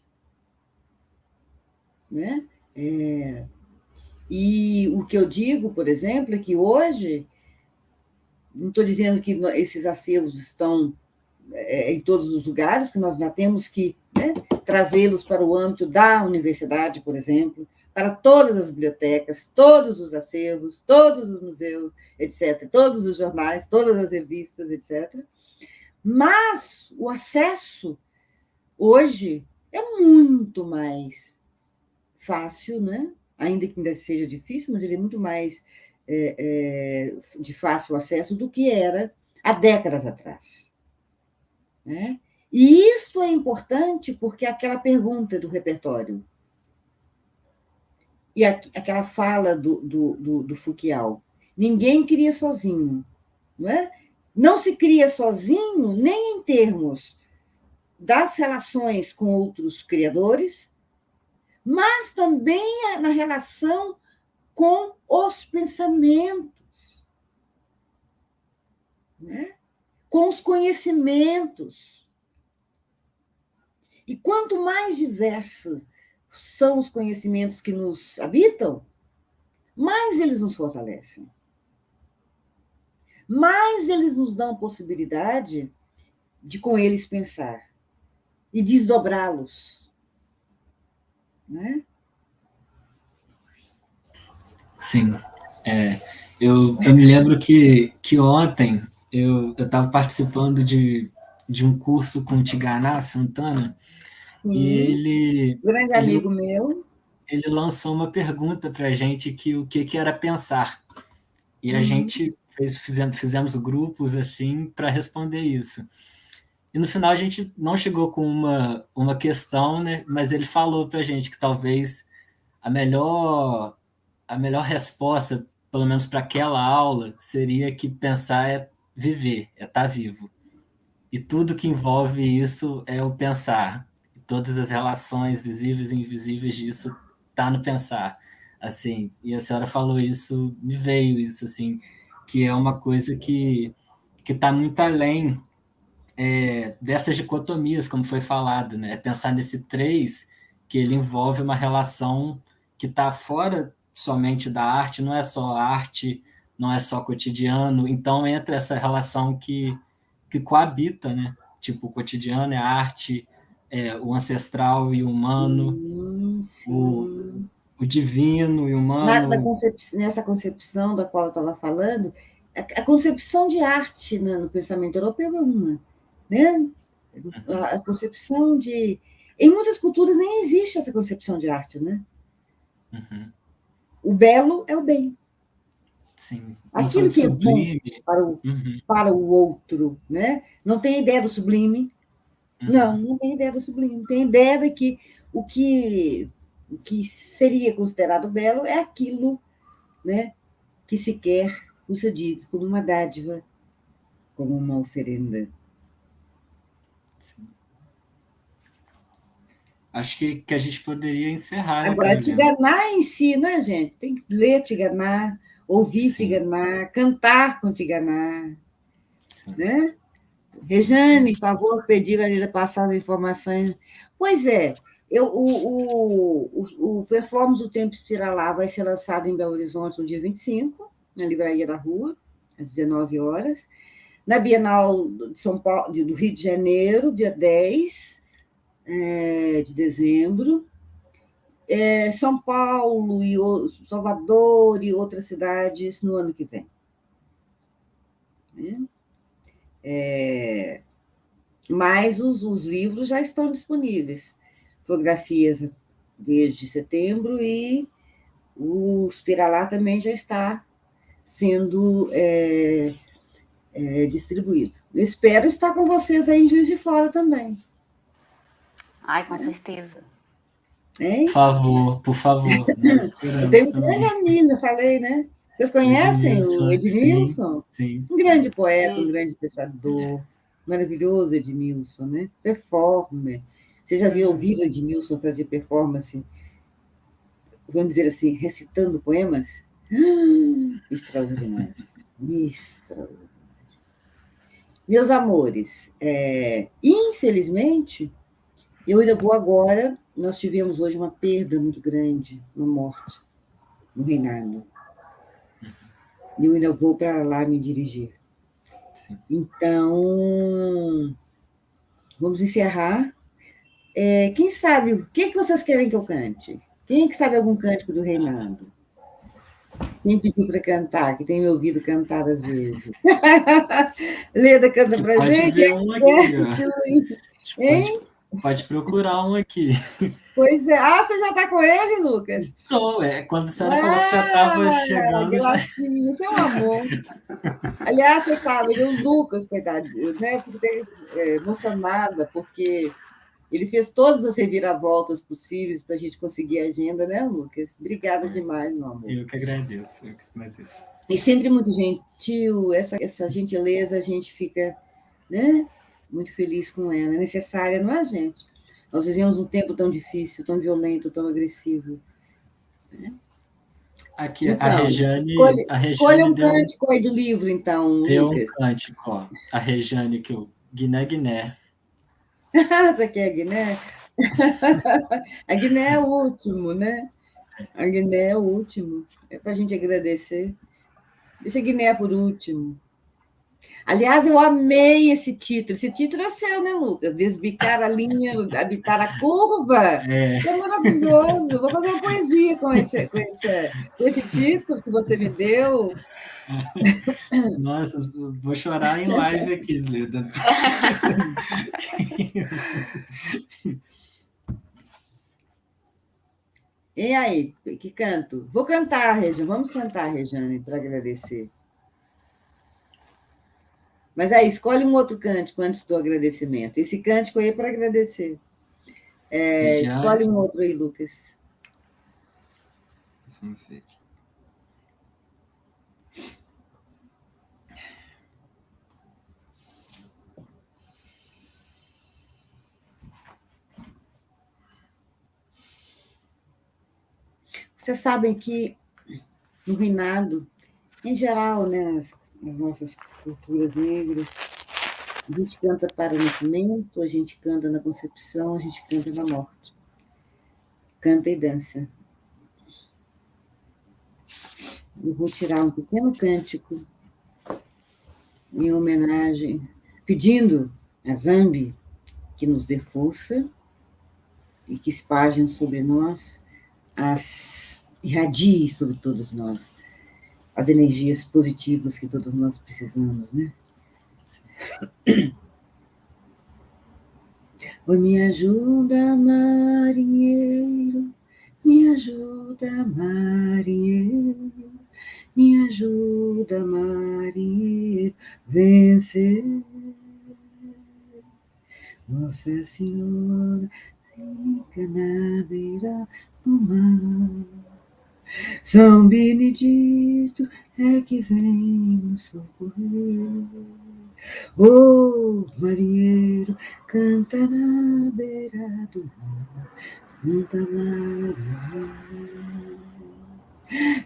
Speaker 2: né? E o que eu digo, por exemplo, é que hoje, não estou dizendo que esses acervos estão em todos os lugares, porque nós já temos que, né, trazê-los para o âmbito da universidade, por exemplo, para todas as bibliotecas, todos os acervos, todos os museus, etc., todos os jornais, todas as revistas, etc. Mas o acesso, hoje, é muito mais fácil, né? ainda que ainda seja difícil, mas ele é muito mais de fácil acesso do que era há décadas atrás. Né? E isso é importante porque aquela pergunta do repertório e aquela fala do Fouquial, ninguém cria sozinho. Não é? Não se cria sozinho nem em termos das relações com outros criadores, mas também na relação com os pensamentos, né? Com os conhecimentos. E quanto mais diversos são os conhecimentos que nos habitam, mais eles nos fortalecem. Mais eles nos dão possibilidade de, com eles, pensar e desdobrá-los. Né?
Speaker 3: Sim. Eu me lembro que ontem eu estava participando de um curso com o Tiganá Santana.
Speaker 2: Sim,
Speaker 3: e ele...
Speaker 2: grande amigo meu.
Speaker 3: Ele lançou uma pergunta para a gente que o que era pensar. E a gente fizemos grupos assim para responder isso. E no final a gente não chegou com uma questão, né? Mas ele falou para a gente que talvez a melhor resposta, pelo menos para aquela aula, seria que pensar é viver, é estar vivo. E tudo que envolve isso é o pensar. E todas as relações visíveis e invisíveis disso está no pensar. Assim, e a senhora falou isso, me veio isso, assim, que é uma coisa que está muito além dessas dicotomias, como foi falado, né? Pensar nesse três, que ele envolve uma relação que está fora somente da arte, não é só arte, não é só cotidiano, então entra essa relação que coabita, né? Tipo, o cotidiano é a arte, o ancestral e o humano,
Speaker 2: Sim.
Speaker 3: O divino e o humano.
Speaker 2: Nessa concepção da qual eu estava falando, a concepção de arte no pensamento europeu é uma. Né? A concepção de... Em muitas culturas nem existe essa concepção de arte. Né?
Speaker 3: Uhum.
Speaker 2: O belo é o bem.
Speaker 3: Sim.
Speaker 2: Aquilo que
Speaker 3: sublime.
Speaker 2: É bom para o outro. Né? Não tem ideia do sublime. Não tem ideia do sublime. Tem ideia de que o que seria considerado belo é aquilo, né, que se quer, como eu digo, como uma dádiva, como uma oferenda.
Speaker 3: Sim. Acho que a gente poderia encerrar.
Speaker 2: Agora, Tiganá em si, né, gente? Tem que ler Tiganá, ouvir Tiganá, cantar com Tiganá. Né? Rejane, por favor, pedir a passar as informações. Pois é, o Performance do Tempo Espiralá vai ser lançado em Belo Horizonte no dia 25, na Livraria da Rua, às 19 horas. Na Bienal de São Paulo, do Rio de Janeiro, dia 10 de dezembro. São Paulo, e Salvador e outras cidades no ano que vem. Mas os livros já estão disponíveis. Fotografias desde setembro e o Espiralá também já está sendo distribuído. Eu espero estar com vocês aí em Juiz de Fora também.
Speaker 1: Ai, com certeza.
Speaker 2: Hein?
Speaker 3: Por favor.
Speaker 2: Eu tenho um grande amigo, eu falei, né? Vocês conhecem o Edmilson?
Speaker 3: Sim.
Speaker 2: Um grande poeta, um grande pensador. Maravilhoso Edmilson, né? Performer. Você já viu ouvir o Edmilson fazer performance, vamos dizer assim, recitando poemas? Extraordinário. Extraordinário. Meus amores, infelizmente, eu ainda vou agora, nós tivemos hoje uma perda muito grande, uma morte no reinado. E eu ainda vou para lá me dirigir.
Speaker 3: Sim.
Speaker 2: Então, vamos encerrar. Quem sabe, o que vocês querem que eu cante? Quem que sabe algum cântico do reinado? Quem pediu para cantar, que tem me ouvido cantar às vezes? Leda, canta para a gente.
Speaker 3: Ver um aqui,
Speaker 2: hein?
Speaker 3: Pode procurar um aqui.
Speaker 2: Pois é. Ah, você já está com ele, Lucas?
Speaker 3: Então, quando a senhora falou que já estava chegando, já...
Speaker 2: Gracinha, você é um amor. Aliás, você sabe, o Lucas, coitadinho, né? Eu fico até emocionada, porque ele fez todas as reviravoltas possíveis para a gente conseguir a agenda, né, Lucas? Obrigada demais, meu amor.
Speaker 3: Eu que agradeço, eu que agradeço.
Speaker 2: E sempre muito gentil, essa gentileza, a gente fica, né, muito feliz com ela. É necessária, não é, gente? Nós vivemos um tempo tão difícil, tão violento, tão agressivo.
Speaker 3: Aqui,
Speaker 2: Então,
Speaker 3: a Rejane
Speaker 2: escolha um cântico aí do livro, então,
Speaker 3: deu
Speaker 2: Lucas.
Speaker 3: um cântico, ó. A Rejane, que o Guiné Guiné.
Speaker 2: Você quer a Guiné? A Guiné é o último, né? A Guiné é o último. É para a gente agradecer. Deixa a Guiné por último. Aliás, eu amei esse título. Esse título é seu, né, Lucas? Desbicar a linha, habitar a curva. Isso é maravilhoso. Vou fazer uma poesia com esse título que você me deu.
Speaker 3: Nossa, vou chorar em live aqui, Leda.
Speaker 2: E aí, que canto? Vou cantar, Rejane. Vamos cantar, Rejane, para agradecer. Mas aí, escolhe um outro cântico antes do agradecimento. Esse cântico aí é para agradecer. Escolhe um outro aí, Lucas.
Speaker 3: Vamos ver.
Speaker 2: Vocês sabem que no reinado, em geral, né, nas nossas culturas negras, a gente canta para o nascimento, a gente canta na concepção, a gente canta na morte. Canta e dança. Eu vou tirar um pequeno cântico em homenagem, pedindo a Zambi que nos dê força e que espalhem sobre nós, irradie sobre todos nós as energias positivas que todos nós precisamos, né? Oi, me ajuda, marinheiro, me ajuda, marinheiro, me ajuda, marinheiro, vencer. Nossa Senhora fica na beira do mar. São Benedito é que vem nos socorrer. Oh, marinheiro, canta na beira do mar, Santa Maria.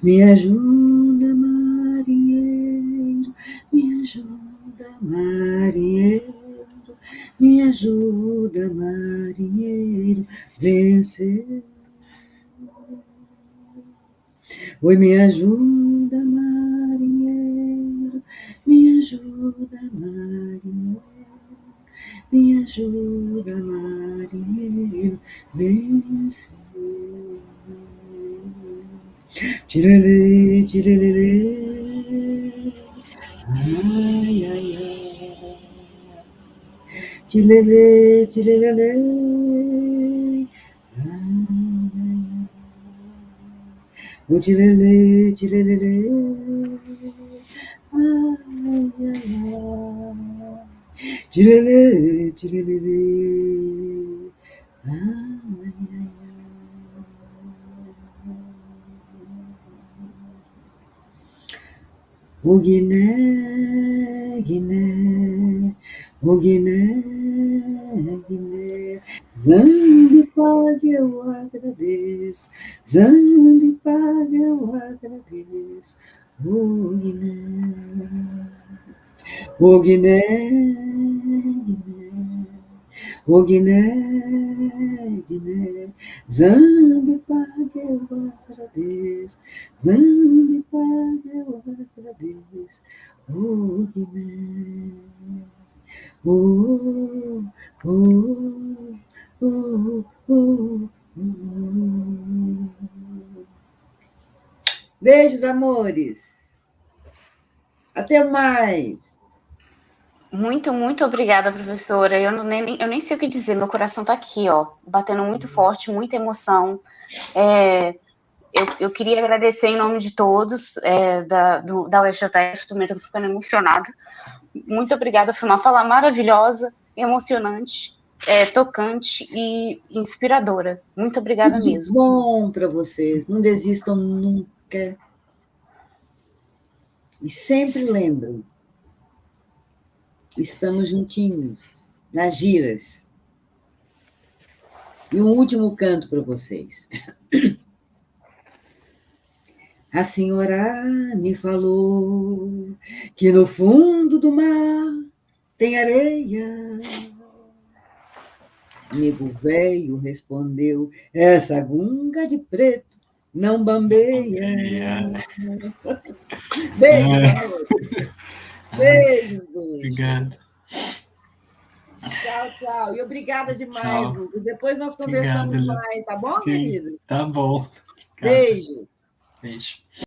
Speaker 2: Me ajuda, marinheiro, me ajuda, marinheiro, me ajuda, marinheiro, vencer. Oi, me ajuda, marinheiro, me ajuda, marinheiro, me ajuda, marinheiro, vencer. Tirelê, tirelê, ai, ai, ai. Tirelê, tirelê, ai, ai. O tirelê, tirelê, ai, ai, ai. Tirelê, tirelê, ai, ai, ai. O Guiné, Guiné, o Guiné, Guiné. Zambi pague, eu agradeço. Zambi pague, eu agradeço. O Guiné, o Guiné, Guiné. O Guiné, Guiné, Zambi pague, eu agradeço. Zambi pague, eu agradeço. O Guiné, oh, oh, oh, oh, oh. Beijos, amores. Até mais.
Speaker 1: Muito, muito obrigada, professora. Eu nem sei o que dizer, meu coração está aqui, ó, batendo muito forte, muita emoção. Eu queria agradecer em nome de todos da UFJF, também estou ficando emocionada. Muito obrigada, foi uma fala maravilhosa, emocionante, tocante e inspiradora. Muito obrigada
Speaker 2: Tudo de
Speaker 1: mesmo.
Speaker 2: bom para vocês, não desistam nunca. E sempre lembram, estamos juntinhos, nas giras. E um último canto para vocês. A senhora me falou que no fundo do mar tem areia. Amigo velho respondeu, essa gunga de preto não bambeia. Beijo, amor. Beijos, beijos.
Speaker 3: Obrigado.
Speaker 2: Tchau, tchau. E obrigada demais,
Speaker 3: Tchau.
Speaker 2: Lucas. Depois nós conversamos
Speaker 3: Obrigado,
Speaker 2: mais, tá bom,
Speaker 3: sim,
Speaker 2: querido?
Speaker 3: tá bom. Obrigado.
Speaker 2: Beijos.
Speaker 3: Beijo.